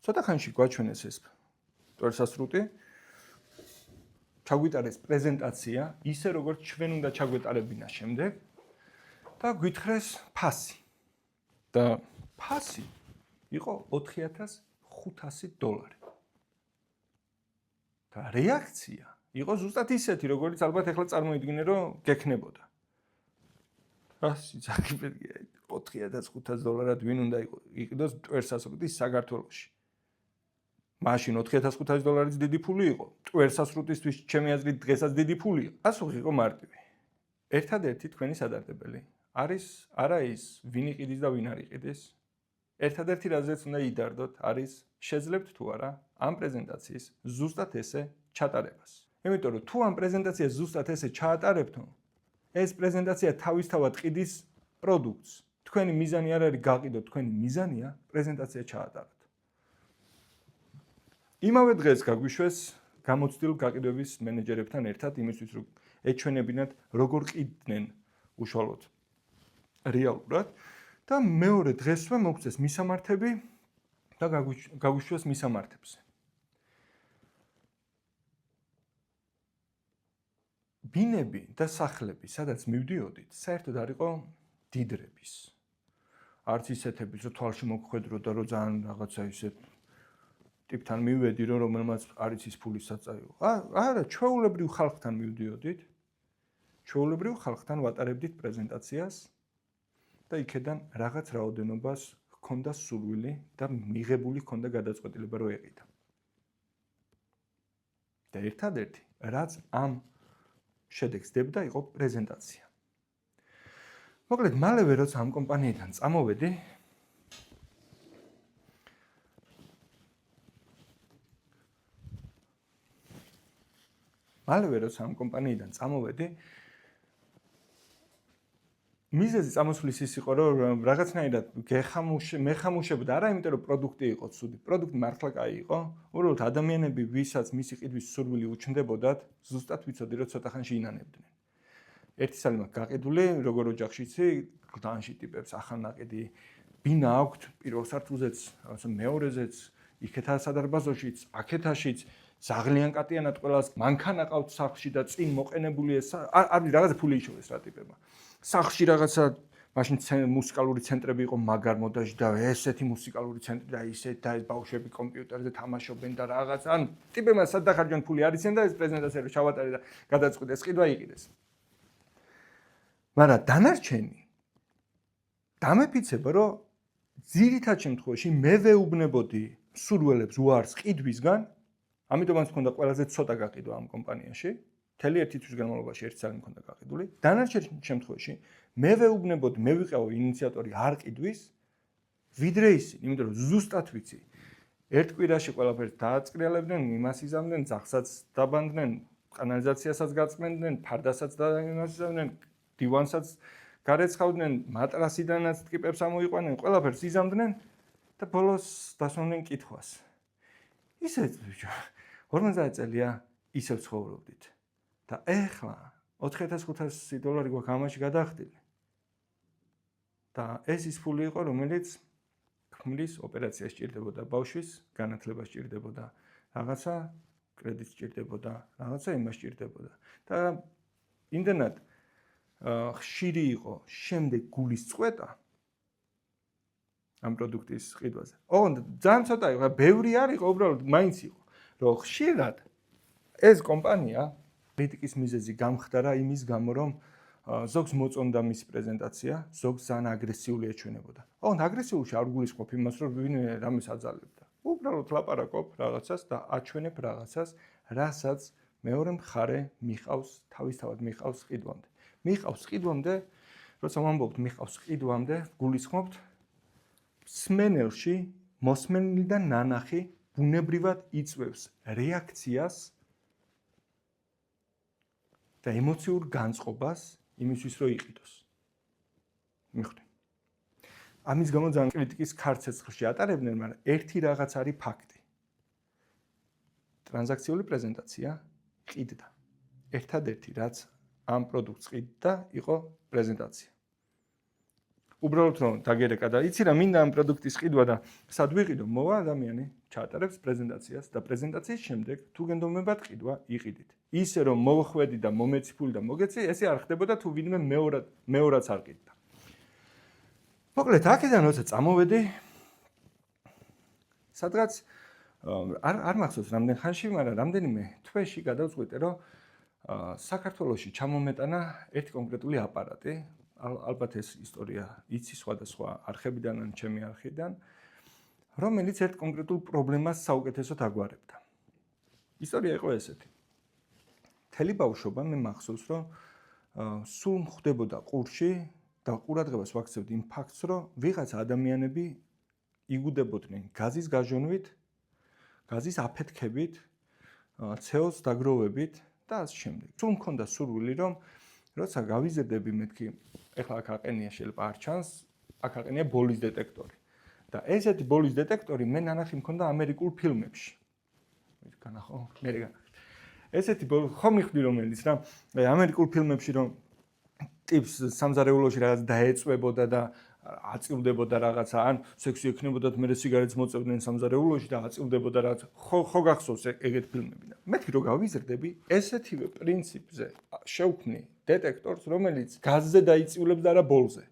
ცოტა ხანში გვაჩვენეს ეს ტვერსასრუტი, ჩაგვიტარეს პრეზენტაცია, ისე როგორც ჩვენ უნდა ჩაგვეტარებინა შემდეგ და გვითხრეს ფასი. და ფასი იყო $4,500. და რეაქცია იყო ზუსტად ისეთი, როგორც ალბათ ახლა წარმოიდგინე, რომ გექნებოდა. ფასი ზაგიბედია $4,500 ვინ უნდა იყიდოს ტვერსასრუტი საქართველოში. მაშინ $4,500 დიდი ფული იყო. ტვერსასრუტისთვის ჩემი აზრით დღესაც დიდი ფულია. პასუხი იყო მარტივი. ერთადერთი თქვენი სადარდებელი არის არა ის, ვინ იყიდის და ვინ არ იყიდის. ერთადერთი რაზეც უნდა იდარდოთ არის შეძლებთ თუ არა ამ პრეზენტაციის ზუსტად ესე ჩატარებას. იმიტომ რომ თუ ამ პრეზენტაციას ზუსტად ესე ჩაატარებთო, ეს პრეზენტაცია თავისთავად ყიდის პროდუქტს. თქვენი მიზანი არ არის გაყიდოთ, თქვენი მიზანია პრეზენტაცია ჩაატაროთ. იმავე დღეს გაგვიშვეს გამოცდილ გაყიდვების მენეჯერებთან ერთად იმისთვის რომ ეჩვენებინათ როგორ ყიდნენ უშუალოდ რეალურად და მეორე დღესვე მოგწეს მისამართები და გაგვიშვეს მისამართებზე. ბინები და სახლები, სადაც მივდიოდით, საერთოდ არ იყო დიდრების. არც ისეთების, რომ თვალში მოგხვედრო და რომ ძალიან რაღაცა ისეთ ტიპთან მივედი, რომელმაც არ იცის ფულის საწაიო. არა, ჩვეულებრივ ხალხთან მივდიოდით. ჩვეულებრივ ხალხთან ვატარებდით პრეზენტაციას და იქედან რაღაც რაოდენობას ჰქონდა სურვილი და მიღებული ჰქონდა გადაწყვეტილება რომ ეყიდა. და ერთადერთი, რაც ამ შედეგს დებდა, იყო პრეზენტაცია. მოკლედ, მალევე როცა ამ კომპანიიდან წამოვედი, მიზეზი წამოსვლის ის იყო, რომ რაღაცნაირად მეხამუშებდა არა, იმიტომ რომ პროდუქტი იყო ცუდი. პროდუქტი მართლა კაი იყო. უბრალოდ ადამიანები, ვისაც მისი ყიდვის სურვილი უჩნდებოდათ, ზუსტად ვიცოდი, რომ ცოტა ხანში ინანებდნენ. ერთი სალი მაქვს გაყიდული, როგორ ოჯახში იცი, გლდანში ტიპებს ახალ ნაკიდი ბინა აქვთ, პირველ სართულზეც, მეორეზეც, იქეთა სადარბაზოშიც, აქეთაშიც, ზაღლიან კატიანად ყველას მანქანა ყავთ სახლში და წინ მოყენებული ეს არის რაღაცა ფული იშოვეს რა ტიპებმა. სახლში რაღაცა მაშინ მუსიკალური ცენტრები იყო მაგარ მოდაში და ესეთი მუსიკალური ცენტრი და ისეთ და ეს ბავშვები კომპიუტერზე თამაშობენ და რაღაც ან ტიპებმა სად დახარჯონ ფული არ იციან და ეს პრეზენტაცია რო ჩავატარე და გადაწყვიტეს ყიდვა იყიდეს. მაგრამ დანარჩენი დამეფიცება რომ ძირითად შემთხვევაში მე ვეუბნებოდი სურველებს უარს ყიდვისგან, ამიტომაც მქონდა ყველაზე ცოტა გაყიდვა ამ კომპანიაში. მთელი ერთი თვის განმავლობაში ერთი ცალი მქონდა გაყიდული. დანარჩენ შემთხვევაში მე ვეუბნებოდ, მე ვიყავ ინიციატორი არ ყიდვის, ვიდრე ისინი, იმიტომ რომ ზუსტად ვიცი. ერთ კვირაში ყველაფერს დააწკრიალებდნენ, იმას იზამდნენ, ძახსაც დაბანდნენ, კანალიზაციასაც გაწმენდნენ, ფარდასაც დაიმასებდნენ, დივანსაც გარეცხავდნენ, მატრასიდანაც ტკიპებს ამოიყვანენ, ყველაფერს იზამდნენ და ბოლოს დასვამდნენ კითხვას. ისეთ ბიჭო, 50 წელია ისევ ცხოვრობდით. და ეხლა $4500 გვაქვს ამაში გადახდილი. და ეს ის ფული იყო, რომელიც ქმრის ოპერაციას სჭირდებოდა ბავშვის, განათლებას სჭირდებოდა, რაღაცა კრედიტს სჭირდებოდა, რაღაცა იმას სჭირდებოდა. და იმდენად ხშირი იყო შემდეგ გულის წყვეტა ამ პროდუქტის ყიდვაზე. ოღონდ ძალიან ცოტა იყო, ბევრი არ იყო, უბრალოდ მაინც იყო, რომ ხშირად ეს კომპანია კრიტიკის მიზეზი გამხდარა იმის გამო, რომ ზოგს მოწონდა მისი პრეზენტაცია, ზოგს ძალიან აგრესიული ეჩვენებოდა. ოღონდ აგრესიულში არ გულისხმობ იმას, რომ ვინმე რამეს აძალებდა. უბრალოდ ლაპარაკობ რაღაცას და აჩვენებ რაღაცას, რასაც მეორე მხარე მიყავს, თავისთავად მიყავს ყიდვამდე. მიყავს ყიდვამდე, როცა ვამბობთ მიყავს ყიდვამდე, გულისხმობთ მსმენელში მოსმენიდან ნანახი ბუნებრივად იწვევს რეაქციას და ემოციურ განწყობას იმისთვის, რომ იყიდოს. მიხვდი. ამის გამო ძალიან კრიტიკის ქარცეცხლში ატარებდნენ, მაგრამ ერთი რაღაც არის ფაქტი. ტრანზაქციული პრეზენტაცია ყიდდა. ერთადერთი რაც ამ პროდუქტს ყიდდა, იყო პრეზენტაცია. უბრალოდ რომ დაგერეკა და იცი რა მინდა ამ პროდუქტის ყიდვა და სად ვიყიდო, მოვა ადამიანი, ჩაატარებს პრეზენტაციას და პრეზენტაციის შემდეგ თუ გენდომებად ყიდვა, იყიდით. ისე რომ მოვხვედი და მომეცი ფული და მოგეცი, ესე არ ხდებოდა თუ ვინმე მეორადს არ ყიდდა. მოკლედ, აქედან როცა წამოვედი, სადღაც არ მახსოვს რამდენ ხანში, მაგრამ რამდენიმე თვეში გადავწყვიტე, რომ საქართველოში ჩამომეტანა ერთი კონკრეტული აპარატი, ალბათ ეს ისტორია იცი სხვადასხვა არხებიდან ან ჩემი არხიდან, რომელიც ერთ კონკრეტულ პრობლემას საუკეთესოდ აგვარებდა. ისტორია იყო ესეთი. მთელი ბავშვობა მე მახსოვს, რომ სულ მხვდებოდა ყურში და ყურადღებას ვაქცევდი იმ ფაქტს, რომ ვიღაც ადამიანები იგუდებოდნენ გაზის გაჟონვით, გაზის აფეთქებით, CO-ს დაგროვებით და ასე შემდეგ. სულ მქონდა სურვილი, რომ როცა გავიზრდები მეთქი, ეხლა აქ აყენია შეიძლება არ ჩანს, აქ აყენია ბოლის დეტექტორი. და ესეთი ბოლის დეტექტორი მე ნანახი მქონდა ამერიკულ ფილმებში. განახო, მე ესეთი ხომ მიხვდი რომელიც რა, ამერიკულ ფილმებში რომ ტიპს სამზარეულოში რაღაც დაეწვებოდა და აწილდებოდა რაღაცა, ან სექსი ექნებოდათ, მე სიგარეტს მოწევდნენ სამზარეულოში და აწილდებოდა რაღაც. ხო გახსოვს ეგეთ ფილმები და მეთქი რომ გავიზრდები, ესეთივე პრინციპზე შევქმნი დეტექტორს, რომელიც გაზზე დაიწივლებს და არა ბოლზე.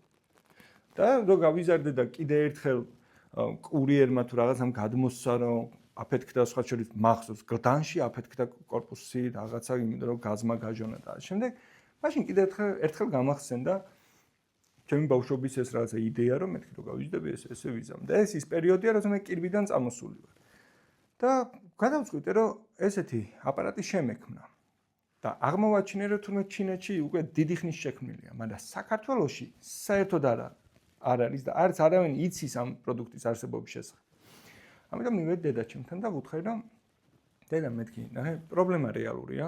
და რო გავიზარდე და კიდე ერთხელ კურიერმა თუ რაღაცამ გადმოსცა, რომ აფეთქდა სხვა შორის მახსოვს, გლდანში აფეთქდა კორპუსი რაღაცა, იმიტომ რომ გაზმა გაჟონა და ამ შემდეგ, მაშინ კიდე ერთხელ გამახსენდა ჩემი ბავშვობის ეს რაღაცა იდეა, რომ მეთქი რომ გავიჯდები ესე ვიზამ. და ეს ის პერიოდია, როცა მე კირბიდან წამოსული ვარ. და გადავწყვიტე, რომ ესეთი აპარატი შემექმნა. და აღმოვაჩინე, რომ თუნდაც ჩინეთში უკვე დიდი ხნის შექმნილია, მაგრამ საქართველოში საერთოდ არ არის და არც არავინ იცის ამ პროდუქტის არსებობის შესახებ. ამიტომ მივედი დედაჩემთან და ვუთხარი, რომ დედა მეთქი, ნახე, პრობლემა რეალურია.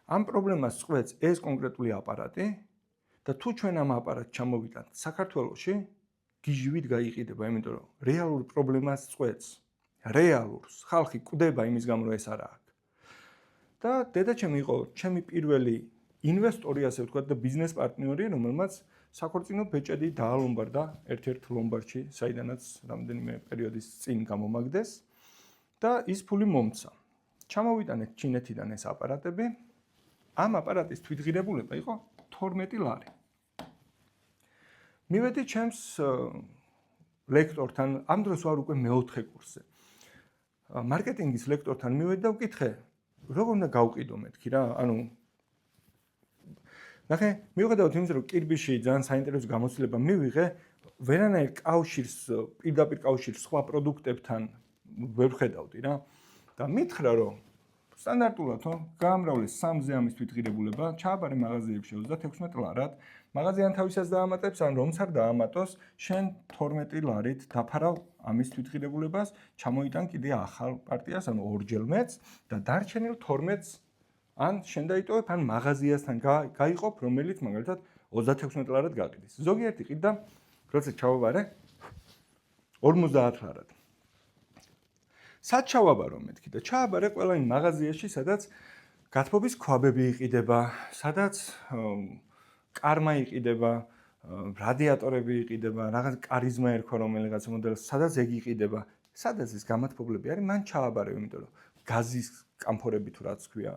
ამ პრობლემას წყვეტს ეს კონკრეტული აპარატი და თუ ჩვენ ამ აპარატს ჩამოვიტანთ საქართველოში, გიჟივით გაიყიდება, იმიტომ რომ რეალურ პრობლემას წყვეტს. რეალურს ხალხი კვდება იმის გამო, რომ ეს არა აქვს. და დედაჩემი იყო ჩემი პირველი ინვესტორი, ასე ვთქვათ, და ბიზნეს პარტნიორი, რომელმაც საქორწინო ბეჭედი დაალომბარდა ერთ-ერთ ლომბარდში, საიდანაც რამდენიმე პერიოდის წინ გამომაგდეს და ის ფული მომცა. ჩამოვიტანეთ ჩინეთიდან ეს აპარატები. ამ აპარატის თვითღირებულება იყო 12 ლარი. მივედი ჩემს ლექტორთან, ამ დროს ვარ უკვე მეოთხე კურსზე. მარკეტინგის ლექტორთან მივედი და ვკითხე, როგორ უნდა გავყიდო მეთქი რა, ანუ ნახე, მიუხედავად იმისა, რომ კირბიში ძალიან საინტერესო გამოცდილება მივიღე, ვერანაირ კავშირს, პირდაპირ კავშირს სხვა პროდუქტებთან ვერ ხედავდი რა. და მითხრა, რომ სტანდარტულად გაამრავლეს 3-ზე ამის თვითღირებულება, ჩააბარე მაღაზიებში 36 ლარად, მაღაზიან თავისას დაამატებს, ან რომც არ დაამატოს, შენ 12 ლარით დაფარავ ამის თვითღირებულებას, ჩამოიტან კიდე ახალ პარტიას, ანუ ორჯერ მეც და დარჩენილ 12-ს ან შენ დაიტოვებ, ან მაღაზიასთან გაიყოფ, რომელიც მაგალითად 36 ლარად გაყიდეს. ზოგიერთი ყიდა, როცა ჩავაბარე 50 ლარად. სად ჩავაბარო მეთქი და ჩააბარე ყველა იმ მაღაზიაში, სადაც გათბობის ქვაბები იყიდება, სადაც კარმა იყიდება, რადიატორები იყიდება, რაღაც კარიზმა ერქვა რომელიღაც მოდელს, სადაც ეგ იყიდება, სადაც ეს გამათბობლები არის, მან ჩააბარე, იმიტომ რომ გაზის კამფორები თუ რაც ქვია,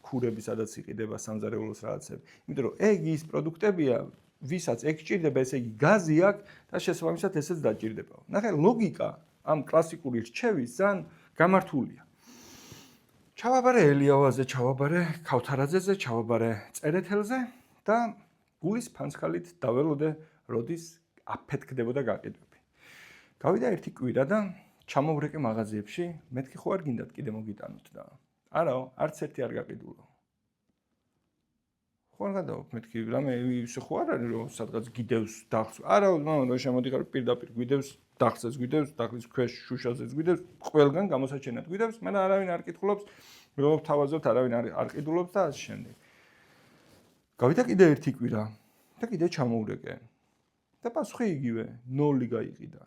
ქურები სადაც იყიდება, სამზარეულოს რაღაცები. იმიტომ რომ ეგ ის პროდუქტებია, ვისაც ეგ ჭირდება, ესე იგი გაზი აქვს და შესაბამისად ესეც დაჭირდება. ნახე, ლოგიკა ამ კლასიკური რჩევის ძალიან გამართულია. ჩავაბარე ელიავაზე, ჩავაბარე ქავთარაძეზე, ჩავაბარე წერეთელზე და გულის ფანცხალით დაველოდე, როდის აფეთქდებოდა გაყიდვები. გავიდა ერთი კვირა და ჩამოვრეკე მაღაზიებში, მეთქი ხო არ გინდათ კიდე მოგიტანოთ და არაო, არც ერთი არ გაყიდულო. ხო არ გადავობ, მეთქი რამე ისე ხო არ არის რომ სადღაც გიდევს დახს. არაო, ნუ შემოდიხარ პირდაპირ გვიდევს დახსეს გვიდევს, დახის ქვეშ შუშაზეც გვიდევს, ყველგან გამოსაჩენად გვიდევს, მე არავინ არ კითხულობს, რომ თავაზობთ არავინ არ ყიდულობს და ასე შემდეგ. გავიდა კიდე ერთი კვირა და კიდე ჩამოვრეკე. და პასუხი იგივე, 0 გაიყიდა.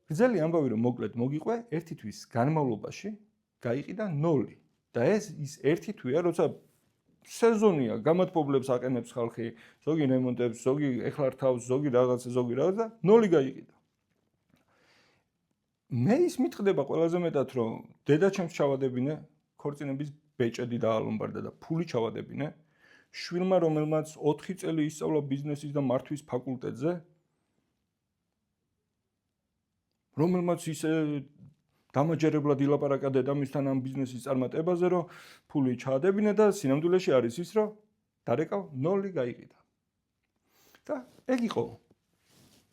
გრძელი ამბავი რომ მოკლედ მოგიყვე, ერთი თვის განმავლობაში გაიყიდა 0. და ეს ის ერთი თვია, როცა სეზონია, გამათბობლებს აყენებს ხალხი, ზოგი რემონტებს, ზოგი ეხლა რთავს, ზოგი რაღაცა და 0 გაიყიდა. მე ის მითხრდება ყველაზე მეტად, რომ დედაჩემს ჩავადებინე, ქორწინების ბეჭედი დაალომბარდა და ფული ჩავადებინე, შვილმა რომელმაც 4 წელი ისწავლა ბიზნესის და მართვის ფაკულტეტზე, რომელმაც ისე დამაჯერებლად ილაპარაკა დედამისთან ამ ბიზნესის წარმატებაზე, რომ ფული ჩაადებინე და სინამდვილეში არის ის, რომ დარეკავ 0 გაიყიდა. და ეგ იყო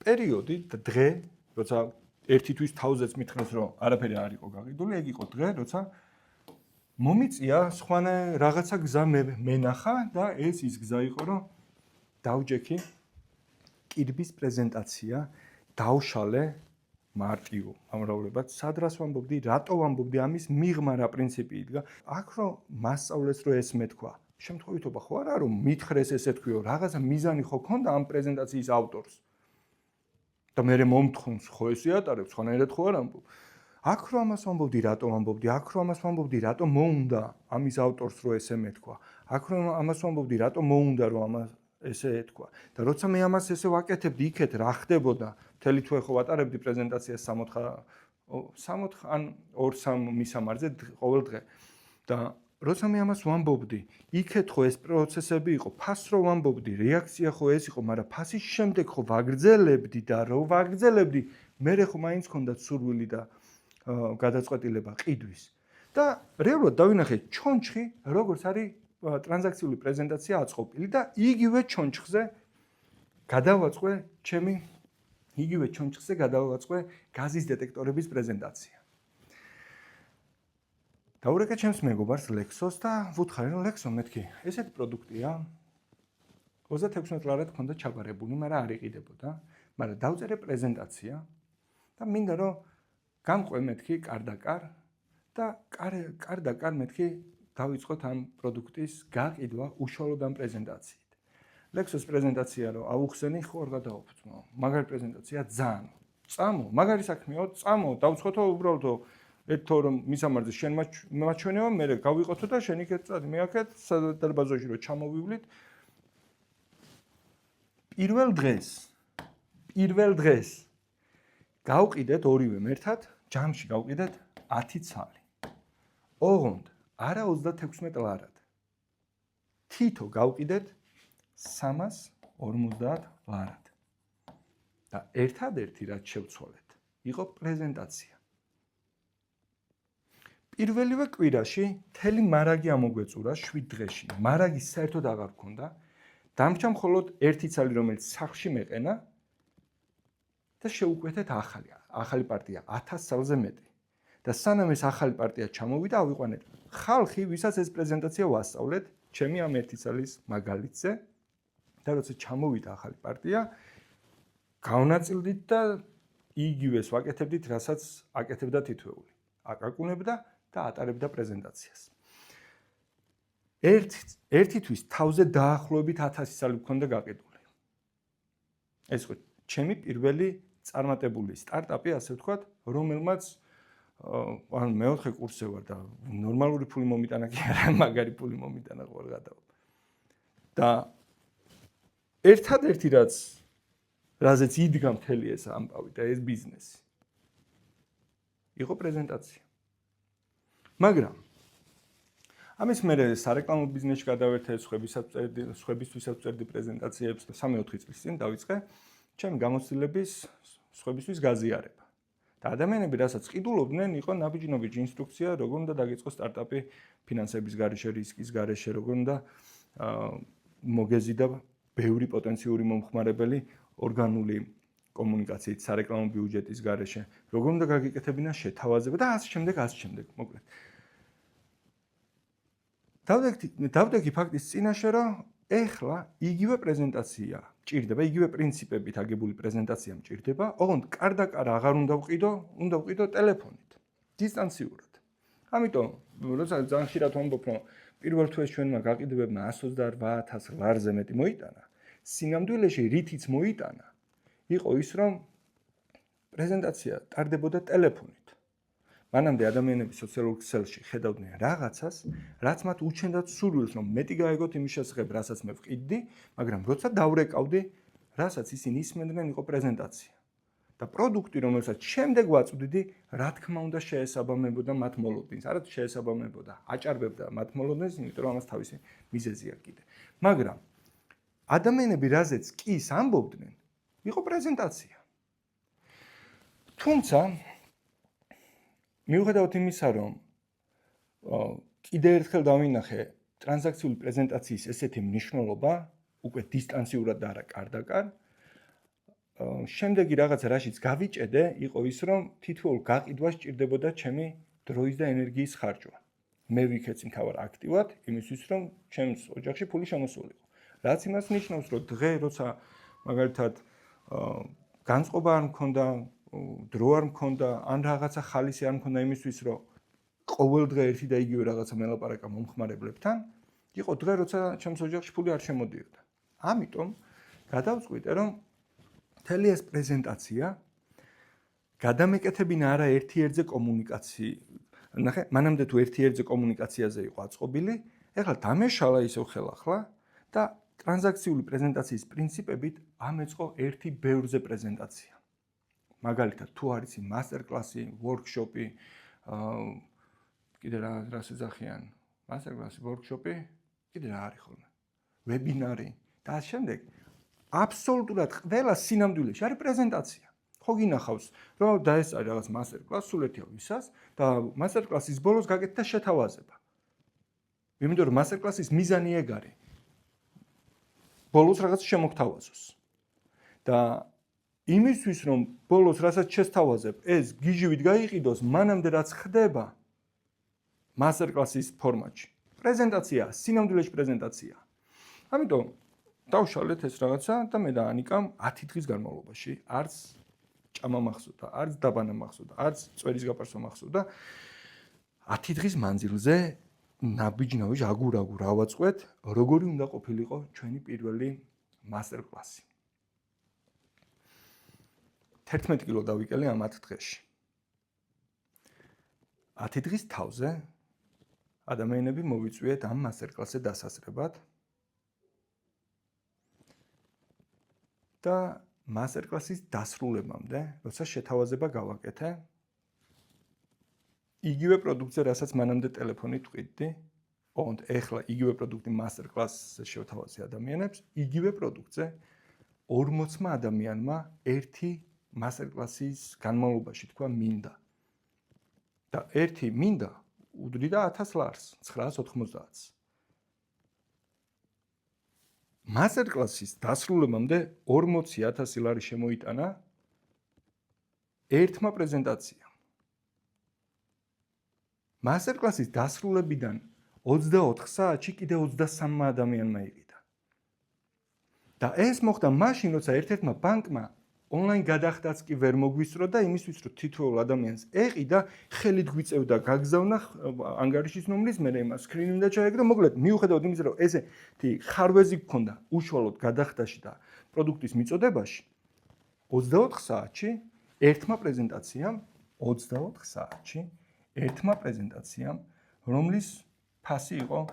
პერიოდი და დღე, როცა ერთი თვის თავზეც მითხრეს, რომ არაფერი არ იყო გაყიდული, ეგ იყო დღე, როცა მომიწია სხვანა რაღაცა გზა მენახა და ეს ის გზა იყო, რომ დავჯექი კირბის პრეზენტაცია, დავშალე მარტივ ამრავლებად, სადრას ვამბობდი, რატო ვამბობდი, ამის მიღმა რა პრინციპი იდგა. აქ რომ მასწავლეს რომ ეს მეთქვა, შემთხვევითობა ხო არა რომ მითხრეს ესე თქვიო, რაღაცა მიზანი ხო ქონდა ამ პრეზენტაციის ავტორს. და მე მომთხოვნს ხო ესე ატარებს, ხანერად ხო არ ამბობ. აქ რომ ამას ვამბობდი, რატო ვამბობდი, აქ რომ ამას ვამბობდი, რატო მოუნდა ამის ავტორს რომ ესე მეთქვა. აქ რომ ამას ვამბობდი, რატო მოუნდა რომ ამას ესე ეთქვა. და როცა მე ამას ესე ვაკეთებდი, იქეთ რა ხდებოდა? მთელი თვე ხო ვატარებდი პრეზენტაციას 60 ან 2-3 მისამარზე ყოველ დღე. და როცა მე ამას ვამბობდი, იქეთ ხო ეს პროცესები იყო, ფასს რო ვამბობდი, რეაქცია ხო ეს იყო, მაგრამ ფასის შემდეგ ხო ვაგრძელებდი და რო ვაგრძელებდი, მერე ხო მაინც ქონდათ სურვილი და გადაწყვეტილება ყიდვის. და რეალურად დავინახე ჩონჩხი, როგორც არის ტრანზაქციული პრეზენტაცია აწყობილი და იგივე ჩონჩხზე გადავაწყე გაზის დეტექტორების პრეზენტაცია. დაურეკე ჩემს მეგობარს ლექსოს და ვუთხარი რომ ლექსო მეთქი, ესეთი პროდუქტია 36 ლარად ქონდა ჩაბარებული, მაგრამ არ იყიდებოდა, მაგრამ დავწერე პრეზენტაცია და მინდა რომ გამყვე მეთქი კარდაკარ და კარდაკარ მეთქი დავიწყოთ ამ პროდუქტის გაყიდვა უშუალოდ ამ პრეზენტაციით. ლექსოს პრეზენტაცია რომ აუხსენი ხო არ გადაოფწმო. მაგარი პრეზენტაცია ძალიან. წამო, მაგარი საქმეო, წამო, დავცხოთო უბრალოდ ერთო რომ მისამართზე შენ მაჩვენეო, მე გავიყოთო და შენ იქეთ წადი, მე აქეთ სადარბაზოში რომ ჩამოვივლით. პირველ დღეს გავყიდეთ ორივე ერთად, ჯამში გავყიდეთ 10 ცალი. ოღონდ არა 36 ლარად. თითო გავყიდეთ 350 ლარად. და ერთადერთი რაც შევცვალეთ, იყო პრეზენტაცია. პირველივე კვირაში მთელი მარაგი ამოგვეწურა 7 დღეში. მარაგი საერთოდ აღარ გქონდა. დამრჩა მხოლოდ ერთი ცალი, რომელიც სახლში მეყენა და შევუკვეთეთ ახალი პარტია 1000 ცალზე მეტი. და სანამ ეს ახალი პარტია ჩამოვიდა, ავიყვანეთ ხალხი, ვისაც ეს პრეზენტაცია ვასწავლეთ, ჩემი ამ ერთი წლის მაგალითზე და როცა ჩამოვიდა ახალი პარტია, გავნაწილდით და იგივეს ვაკეთებდით, რასაც აკეთებდა თითოეული. აკაკუნებდა და ატარებდა პრეზენტაციას. ერთი თვის თავზე დაახლოებით 1000 წელი მქონდა გაყიდული. ეს იყო ჩემი პირველი წარმატებული სტარტაპი, ასე ვთქვათ, რომელმაც ან მეოთხე კურსზე ვარ და ნორმალური ფული მომიტანა კი არა, მაგარი ფული მომიტანა ყოველ გადავალ. და ერთადერთი რაზეც იდგა მთელი ეს ამბავი და ეს ბიზნესი იყო პრეზენტაცია. მაგრამ ამის მერე სარეკლამო ბიზნესში გადავერთე, სხვებისთვისაც ვწერდი პრეზენტაციებს 3-4 წლის წინ დავიწყე ჩემი გამოცდილების სხვებისთვის გაზიარება. და ადამიანები, რასაც ყიდულობდნენ, იყო ნაბიჯ-ნაბიჯ ინსტრუქცია, როგორ უნდა დაგიწყოს სტარტაპი ფინანსების გარეშე, რისკის გარეშე, როგორ უნდა მოგეზიდა ბევრი პოტენციური მომხმარებელი ორგანული კომუნიკაციით, სარეკლამო ბიუჯეტის გარეშე, როგორ უნდა გაგიკეთებინა შეთავაზება და ასე შემდეგ, მოკლედ. დავდექი ფაქტის წინაშე, რომ ეხლა იგივე პრეზენტაცია მჭირდება, იგივე პრინციპებით აგებული პრეზენტაცია მჭირდება, ოღონდ კარ-და-კარ აღარ უნდა ვყიდო ტელეფონით, დისტანციურად. ამიტომ, როცა ძალიან ხშირად ვამბობ, რომ პირველ თვეს ჩვენმა გაყიდვებმა 128,000 ლარზე მეტი მოიტანა, სინამდვილეში რითიც მოიტანა, იყო ის, რომ პრეზენტაცია ტარდებოდა ტელეფონით. მანამდე ადამიანები სოციალურ ქსელში ხედავდნენ რაღაცას, რაც მათ უჩენდათ სურვილს, რომ მეტი გაეგოთ იმის შესახებ, რასაც მე ვყიდდი, მაგრამ როცა დავრეკავდი, რასაც ისინი ისმენდნენ, იყო პრეზენტაცია. და პროდუქტი, რომელსაც შემდეგ ვაწვდიდი, რა თქმა უნდა შეესაბამებოდა მათ მოლოდინს. არა თუ შეესაბამებოდა, აჭარბებდა მათ მოლოდინს, იმიტომ რომ ამას თავისი მიზეზი აქვს კიდე. მაგრამ ადამიანები, რაზეც კი ის ამბობდნენ, იყო პრეზენტაცია. თუმცა მიუხედავად იმისა, რომ კიდევ ერთხელ დავინახე ტრანზაქციული პრეზენტაციის ესეთი მნიშვნელობა, უკვე დისტანციურად და არა კარ-და-კარ, შემდეგი რაღაცა რაშიც გავიჭედე, იყო ის, რომ თითოეულ გაყიდვას სჭირდებოდა ჩემი დროის და ენერგიის ხარჯვა. მე ვიქეცი მთავარ აქტივად, იმისთვის, რომ ჩემს ოჯახში ფული შემოსულიყო. რაც იმას ნიშნავს, რომ დღე როცა მაგალითად განწყობა არ მქონდა, დრო არ მქონდა, ან რაღაცა ხალისი არ მქონდა იმისთვის, რომ ყოველ დღე ერთი და იგივე რაღაცა მელაპარაკა მომხმარებლებთან, იყო დღე, როცა ჩემს ოჯახში ფული არ შემოდიოდა. ამიტომ გადავწყვიტე, რომ მთელი ეს პრეზენტაცია გადამეკეთებინა არა ერთ-ერთზე კომუნიკაცია. ნახე, მანამდე თუ ერთ-ერთზე კომუნიკაციაზე იყო აწყობილი, ეხლა დამეშალა ისევ ხელახლა და ტრანზაქციული პრეზენტაციის პრინციპებით ამეწყო ერთი ბევრზე პრეზენტაცია. მაგალითად, თუ არის მასტერ-კლასი, ვორქშოპი, კიდე რას ეძახიან? მასტერ-კლასი, ვორქშოპი, კიდე რა არის ხოლმე? ვებინარი და ამ შემდეგ აბსოლუტურად ყველა სინამდვილეში არის პრეზენტაცია. ხო გინახავს, რომ დაესწარი რაღაც მასტერ-კლასს, სულ ერთია ვისას და მასტერ-კლასის ბოლოს გაკეთდა შეთავაზება. იმიტომ რომ მასტერ-კლასის მიზანი ეგ არის. ბოლოს რაღაც შემოგთავაზოს. და იმისთვის, რომ ბოლოს რასაც შესთავაზებ, ეს გიჟივით გაიყიდოს, მანამდე რაც ხდება მასტერ-კლასის ფორმატში. პრეზენტაცია, სინამდვილეში პრეზენტაცია. ამიტომ დავშალეთ ეს რაღაცა და მე და ანიკამ 10 დღის განმავლობაში არც ჭამა მახსოვდა, არც დაბანა მახსოვდა, არც წვერის გაპარსვა მახსოვდა. 10 დღის მანძილზე ნაბიჯ-ნაბიჯ აგურ-აგურ ავაწყვეთ, როგორი უნდა ყოფილიყო ჩვენი პირველი მასტერ-კლასი. 11 კილო დავიკელე ამ 10 დღეში. 10 დღის თავზე ადამიანები მოვიწვიეთ ამ მასტერ-კლასზე დასასრებად და მასტერ-კლასის დასრულებამდე, როცა შეთავაზება გავაკეთე, იგივე პროდუქტზე, რასაც მანამდე ტელეფონით ვყიდდი, ოღონდ ეხლა იგივე პროდუქტი მასტერ-კლასზე შევთავაზე ადამიანებს, იგივე პროდუქტზე 40 ადამიანმა ერთი მასტერ-კლასის განმავლობაში თქვა მინდა. და ერთი მინდა უდრიდა 1000 ლარს, 990-ს. მასტერ-კლასის დასრულებამდე 40,000 ლარი შემოიტანა ერთმა პრეზენტაციამ. მასტერკლასის დასრულებიდან 24 საათში კიდე 23 ადამიანმა იყიდა. და ეს მოხდა მაშინ, როცა ერთ-ერთმა ბანკმა ონლაინ გადახდაც კი ვერ მოგვისწრო და იმისთვის, რომ თითოეულ ადამიანს ეყიდა, ხელით გვიწევდა, გაგზავნა ანგარიშის ნომრის, მე იმას სკრინი უნდა ჩაეგდო, მოკლედ, მიუხედავად იმისა, რომ ესეთი ხარვეზი გქონდა უშუალოდ გადახდაში და პროდუქტის მიწოდებაში, 24 საათში ერთმა პრეზენტაციამ, რომლის ფასი იყო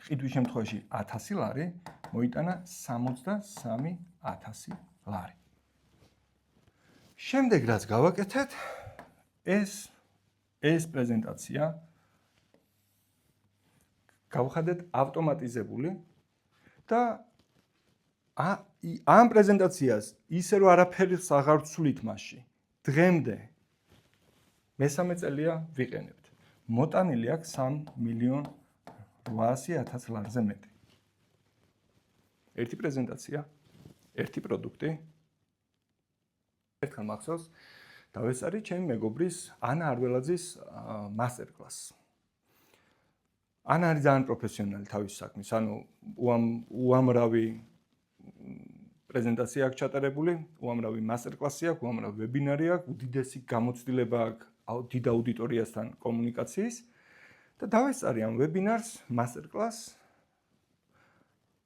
ყიდვის შემთხვევაში 1000 ლარი, მოიტანა 63,000 ლარი. შემდეგ რაც გავაკეთეთ, ეს პრეზენტაცია გავხადეთ ავტომატიზებული და ამ პრეზენტაციას ისე რომ არაფერს აღარ ვცვლით მასში. დღემდე მესამე წელია ვიყენებთ. მოტანილი აქვს 3,800,000 ლარზე მეტი. ერთი პრეზენტაცია, ერთი პროდუქტი. ერთხელ მახსოვს, დავესწარი ჩემი მეგობრის ანა არველაძის მასტერკლასს. ანა არის ძალიან პროფესიონალი თავის საქმის, ანუ უამრავი პრეზენტაცია აქვს ჩატარებული, უამრავი მასტერკლასი აქვს, უამრავი ვებინარი აქვს, უდიდესი გამოცდილება აქვს დიდ აუდიტორიასთან კომუნიკაციის და დავესწარი ამ ვებინარს,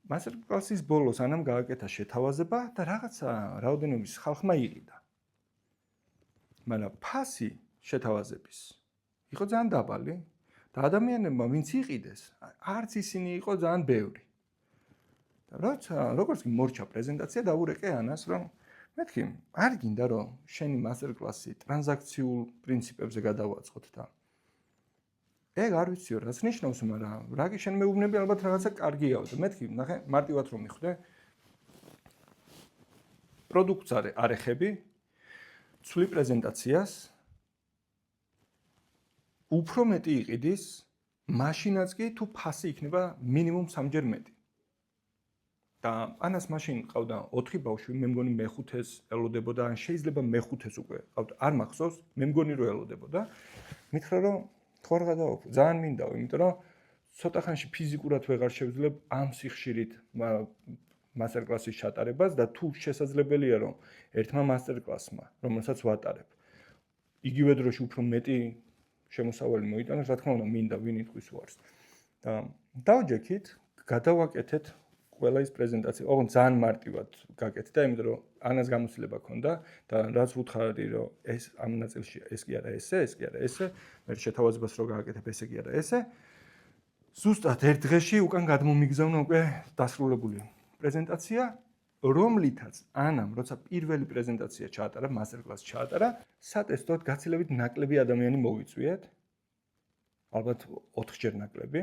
მასტერკლასის ბოლოს ანამ გააკეთა შეთავაზება და რაღაცა რაოდენობის ხალხმა იყიდა. მაგრამ ფასი შეთავაზების იყო ძალიან დაბალი და ადამიანებმა ვინც იყიდეს, არც ისინი იყო ძალიან ბევრი. და როგორც კი მორჩა პრეზენტაცია, დაურეკე ანას, რომ მეთქი, არ გინდა რომ შენი მასტერკლასი ტრანზაქციულ პრინციპებზე გადავაწყოთ და ეგ არ ვიციო რაც ნიშნავს, მაგრამ რა კი შენ მეუბნები ალბათ რაღაცა კარგია და მეთქი, ნახე, მარტივად რომ მიხვდე. პროდუქტს არ ეხები, ცვლი პრეზენტაციას, უფრო მეტი იყიდის, მაშინაც კი თუ ფასი იქნება მინიმუმ 3-ჯერ მეტი. და ანას მაშინ ყავდა 4 ბავშვი, მე მგონი მე-5-ს ელოდებოდა, ან შეიძლება მე-5-ს უკვე ყავდა, არ მახსოვს, მე მგონი რომ ელოდებოდა. მითხრა რომ თუ არ გადავაქვს, ძალიან მინდაო, იმიტომ რომ ცოტა ხანში ფიზიკურად ვეღარ შევძლებ ამ სიხშირით მასტერკლასის ჩატარებას და თუ შესაძლებელია რომ ერთმა მასტერკლასმა, რომელსაც ვატარებ, იგივე დროში უფრო მეტი შემოსავალი მოიტანოს, რა თქმა უნდა, მინდა ვინ იტყვის უარს. და დავჯექით, გადავაკეთეთ ყველა ის პრეზენტაცია. ოღონდ ძალიან მარტივად გაკეთდა, იმიტომ რომ ანას გამოცდილება ჰქონდა და რაც ვუთხარი რომ ეს ამ ნაწილში ეს კი არა ესე, ეს კი არა ესე, მე შეთავაზებას რო გააკეთებ ესე კი არა ესე. ზუსტად ერთ დღეში უკან გადმომიგზავნა უკვე დასრულებული პრეზენტაცია, რომლითაც ანამ, როცა პირველი პრეზენტაცია ჩაატარა, მასტერკლასი ჩაატარა, სატესტოდ გაცილებით ნაკლები ადამიანი მოვიწვიეთ. ალბათ 4-ჯერ ნაკლები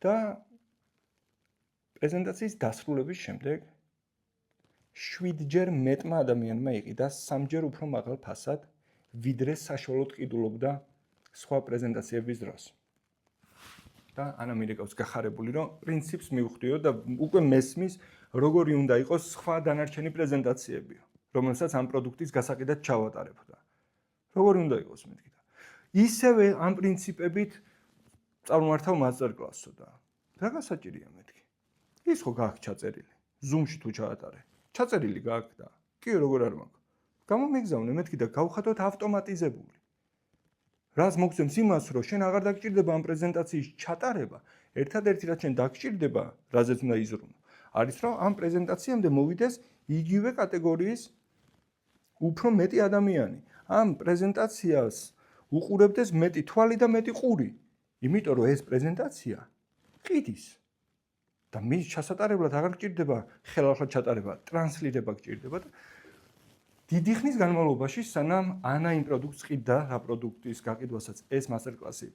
და პრეზენტაციის დასრულების შემდეგ 7-ჯერ მეტმა ადამიანმა იყიდა 3-ჯერ უფრო მაღალ ფასად, ვიდრე საშუალოდ ყიდულობდა სხვა პრეზენტაციების დროს. და ანა მირეკავს გახარებული, რომ პრინციპს მივხვდიო და უკვე მესმის, როგორი უნდა იყოს სხვა დანარჩენი პრეზენტაციები, რომელსაც ამ პროდუქტის გასაყიდად ჩავატარებდა. როგორი უნდა იყოს მეთქი და ისევე ამ პრინციპებით წარმართავ მასტერკლასსო და რა გასაჭირია მეთქი. ის ხო გააქვს ჩაწერილი. Zoom-ში თუ ჩაატარე. ჩაწერილი გააქვს და კი როგორ არ მაქვს. გამომიგზავნე მეთქი და გავხადოთ ავტომატიზებული. რაც მოგცემს იმას, რომ შენ აღარ დაგჭირდება ამ პრეზენტაციის ჩატარება, ერთადერთი რაც შენ დაგჭირდება, რაზეც უნდა იზრუნო, არის რომ ამ პრეზენტაციამდე მოვიდეს იგივე კატეგორიის უფრო მეტი ადამიანი. ამ პრეზენტაციას უყურებდეს მეტი თვალი და მეტი ყური. იმიტომ რომ ეს პრეზენტაცია ყიდის. და მის ჩასატარებლად აღარ გჭირდება ხელახლა ჩატარება, ტრანსლირება გჭირდება და დიდი ხნის განმავლობაში სანამ ანა იმ პროდუქტს ყიდდა, რა პროდუქტის გაყიდვასაც ეს მასტერკლასი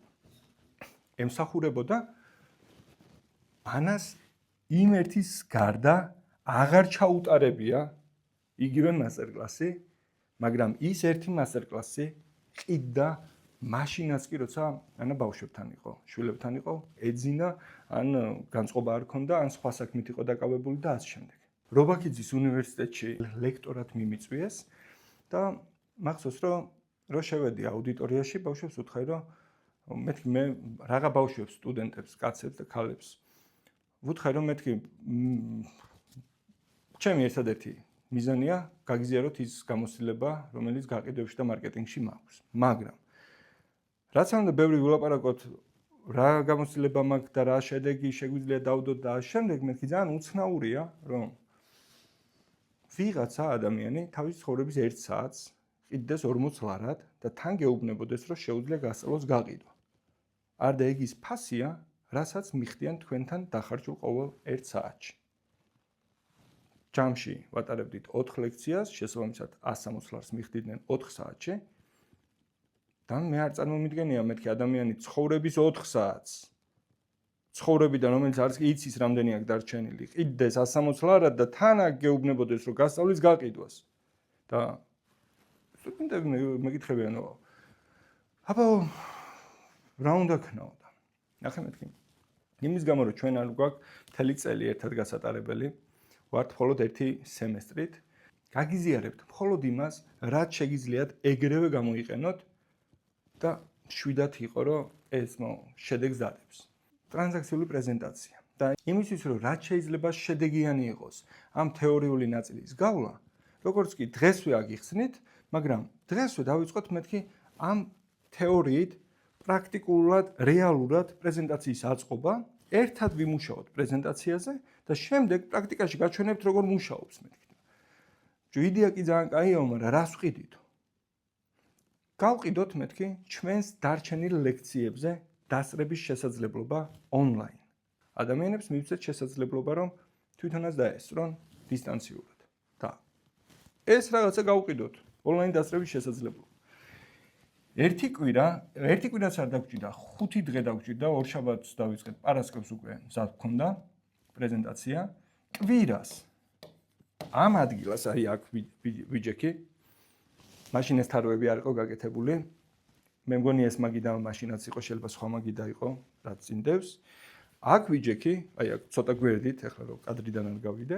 ემსახურებოდა, ანას იმ ერთის გარდა აღარ ჩაუტარებია იგივე მასტერკლასი, მაგრამ ის ერთი მასტერკლასი ყიდდა მაშინაც კი როცა ანა ბავშვებთან იყო, შვილებთან იყო, ეძინა, ან განწყობა არ ქონდა, ან სხვა საქმით იყო დაკავებული და ასე შემდეგ. რობაქიძის უნივერსიტეტში ლექტორად მიმიწვიეს და მახსოვს რომ შევედი აუდიტორიაში, ბავშვებს ვუთხარი რომ მეთქი მე რაღა ბავშვებს, სტუდენტებს, კაცებს და ქალებს ვუთხარ რომ მეთქი ჩემი ერთადერთი მიზანია გაგიზიაროთ ის გამოცდილება, რომელიც გაყიდვებში და მარკეტინგში მაქვს. მაგრამ რაც უნდა ბევრი ვილაპარაკოთ რა გამოცდილება მაქვს და რა შედეგი შეგვიძლია დავდოთ და შემდეგ მეთქი ძალიან უცნაურია რომ ვიღაცა ადამიანი თავის ცხოვრების 1 საათს ყიდდეს 40 ლარად და თან გეუბნებოდეს რომ შეუძლია გასწავლოს გაყიდვა. არ და ეგ ის ფასია, რასაც მიხდიან თქვენთან დახარჯულ ყოველ 1 საათში. ჯამში ვატარებდით 4 ლექციას, შესაბამისად 160 ლარს მიხდიდნენ 4 საათში. და მე არ წარმომიდგენია მეთქი ადამიანი ცხოვრების 4 საათს ცხოვრებიდან რომელიც არც იცის რამდენი აქვს დარჩენილი, ყიდდეს 160 ლარად და თან აქ გეუბნებოდეს რომ გასწავლის გაყიდვას. და სტუდენტები მეკითხებიანო აბა რა უნდა ქნაო და ნახე მეთქი იმის გამო რომ ჩვენ არ გვაქვს მთელი წელი ერთად გასატარებელი ვართ მხოლოდ 1 სემესტრით გაგიზიარებთ მხოლოდ იმას რაც შეგიძლიათ ეგრევე გამოიყენოთ და შვიდათ იყო რომ ეს შედეგს დადებს ტრანზაქციული პრეზენტაცია და იმისთვის რომ რაც შეიძლება შედეგიანი იყოს ამ თეორიული ნაწილის გავლა როგორც კი დღესვე აგიხსნით მაგრამ დღესვე დავიწყოთ მეთქი ამ თეორიით პრაქტიკულად, რეალურად პრეზენტაციის აწყობა, ერთად ვიმუშაოთ პრეზენტაციაზე და შემდეგ პრაქტიკაში გაჩვენებთ როგორ მუშაობს მეთქი. იდეა კი ძალიან კაიაო, მაგრამ რას ვყიდითო? გავყიდოთ მეთქი ჩვენს დარჩენილ ლექციებზე დასწრების შესაძლებლობა ონლაინ. ადამიანებს მივცეთ შესაძლებლობა რომ თვითონაც დაესწრონ დისტანციურად. და ეს რაღაცა გავყიდოთ ონლაინ დასწრების შესაძლებლობა. ერთი კვირას არ დაგვჭირდა, 5 დღე დაგვჭირდა, ორშაბათს დავიწყეთ, პარასკევს უკვე მზად გქონდა პრეზენტაცია. კვირას ამ ადგილას აი აქ ვიჯექი. მაშინ ეს თაროები არ იყო გაკეთებული. მე მგონი ეს მაგიდა მაშინაც იყო, შეიძლება სხვა მაგიდა იყო, რაც წინდევს. აქ ვიჯექი, აი აქ ცოტა გვერდით, ეხლა რომ კადრიდან არ გავიდე.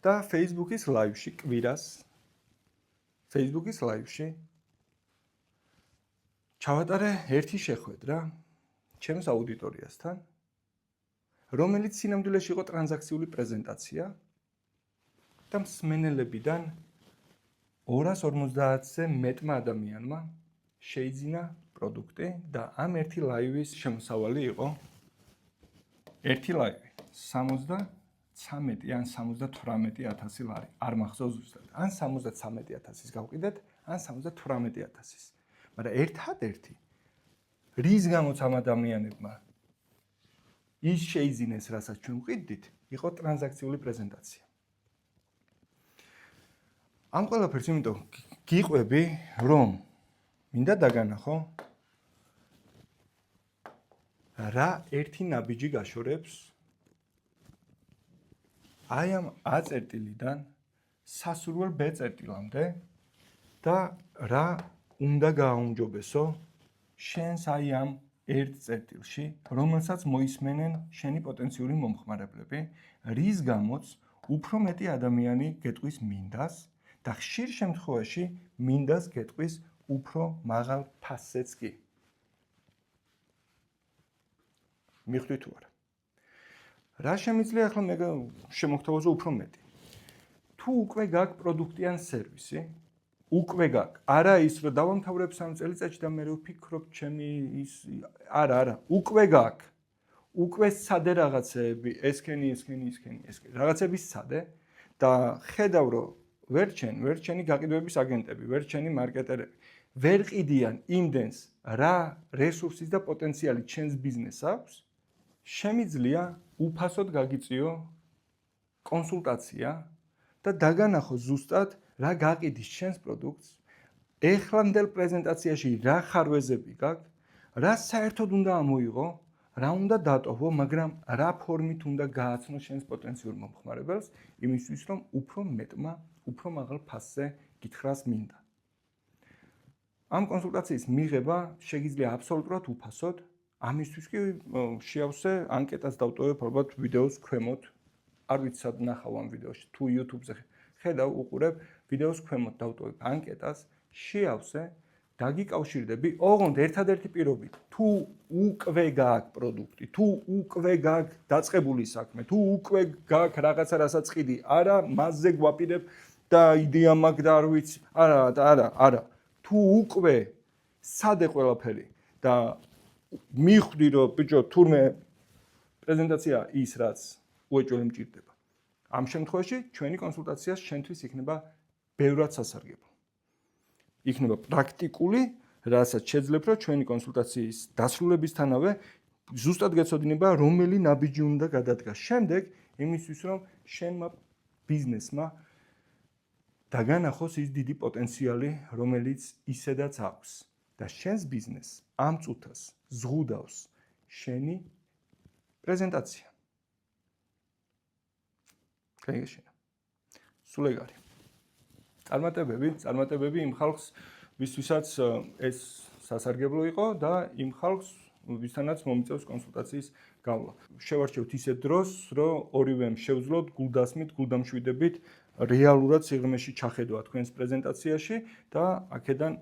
და Facebook-ის live-ში კვირას Facebook-ის live-ში ჩავატარე ერთი შეხვედრა ჩემს აუდიტორიასთან, რომელიც სინამდვილეში იყო ტრანზაქციული პრეზენტაცია და მსმენელებიდან 250-ზე მეტმა ადამიანმა შეიძინა პროდუქტი და ამ ერთი ლაივის შემოსავალი იყო ერთი ლაივი 73 ან 78000 ლარი. არ მახსოვს ზუსტად. ან 73000-ის გავყიდეთ, ან 78000-ის. მაგრამ ერთადერთი რის გამოც ამ ადამიანებმა ის შეიძინეს, რასაც ჩვენ ვყიდით, იყო ტრანზაქციული პრეზენტაცია. ამ ყველაფერს იმიტომ გიყვები, რომ მინდა დაგანახო რა ერთი ნაბიჯი გაშორებს აი ამ A წერტილიდან სასურველ B წერტილამდე და რა უნდა გააუმჯობესო შენს აი ამ ერთ წერტილში, რომელსაც მოისმენენ შენი პოტენციური მომხმარებლები, რის გამოც უფრო მეტი ადამიანი გეტყვის მინდას და ხშირ შემთხვევაში მინდას გეტყვის უფრო მაღალ ფასზეც კი. მიხვდი თუ არა? რა შემიძლია ახლა მე შემოგთავაზო უფრო მეტი? თუ უკვე გაქვს პროდუქტი ან სერვისი, უკვე გაქვს. არა ის რომ დავამთავრებ 3 წელიწადში და მე ვფიქრობ ჩემი ის არა, უკვე გაქვს. უკვე სცადე რაღაცეები, ესქენი, რაღაცები სცადე და ხედავ რომ ვერ ჩენი გაყიდვების აგენტები, ვერ ჩენი მარკეტერები, ვერ ყიდიან იმდენს რა რესურსის და პოტენციალი ჩვენს ბიზნესს აქვს, შემიძლია უფასოდ გაგიწიო კონსულტაცია და დაგანახო ზუსტად რა გაყიდის ჩვენს პროდუქტს, ეხლანდელ პრეზენტაციაში რა ხარვეზები გაქვს, რა საერთოდ უნდა ამოიღო, რა უნდა დატოვო, მაგრამ რა ფორმით უნდა გააცნო შენს პოტენციურ მომხმარებელს, იმისთვის რომ უფრო მეტმა, უფრო მაღალ ფასზე გითხრას მინდა. ამ კონსულტაციის მიღება შეგიძლია აბსოლუტურად უფასოდ, ამისთვის კი შეავსე ანკეტას დავტოვებ ალბათ ვიდეოს ქვემოთ. არ ვიცი სად ნახავ ამ ვიდეოში, თუ YouTube-ზე ხედავ, უყურებ, ვიდეოს ქვემოთ დავტოვებ ანკეტას, შეავსე დაგიკავშირდები, ოღონდ ერთადერთი პირობით, თუ უკვე გააქვს პროდუქტი, თუ უკვე გააქვს დაწყებული საქმე, თუ უკვე გააქვს რაღაცა რასაც ყიდი, არა, მასზე გვაპირებ და იდეა მაქვს და არ ვიცი, არა, თუ უკვე სადე ყველაფერი და მიხვდი რომ ბიჭო თურმე პრეზენტაცია ის რაც უეჭველი მჭირდება. ამ შემთხვევაში ჩვენი კონსულტაცია შენთვის იქნება ბევრად სასარგებლო. იქნება პრაქტიკული, რასაც შეძლებ რომ ჩვენი კონსულტაციის დასრულებისთანავე ზუსტად გეცოდინება რომელი ნაბიჯი უნდა გადადგას. შემდეგ იმისთვის რომ შენმა ბიზნესმა დაგანახოს ის დიდი პოტენციალი, რომელიც ისედაც აქვს და შენს ბიზნესს ამ წუთას ზღუდავს შენი პრეზენტაცია. გაიგეშენა. სულ ეგარი. წარმატებები იმ ხალხს, ვისთვისაც ეს სასარგებლო იყო და იმ ხალხს, ვისთანაც მომიწევს კონსულტაციის გავლა. შევარჩევთ ისეთ დროს, რომ ორივემ შევძლოთ გულდასმით, გულდამშვიდებით რეალურად სიღრმეში ჩახედვა თქვენს პრეზენტაციაში და აქედან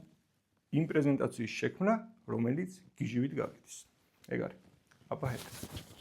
იმ პრეზენტაციის შექმნა, რომელიც გიჟივით გაგიდის. ეგ არის. აბა ჰეთ.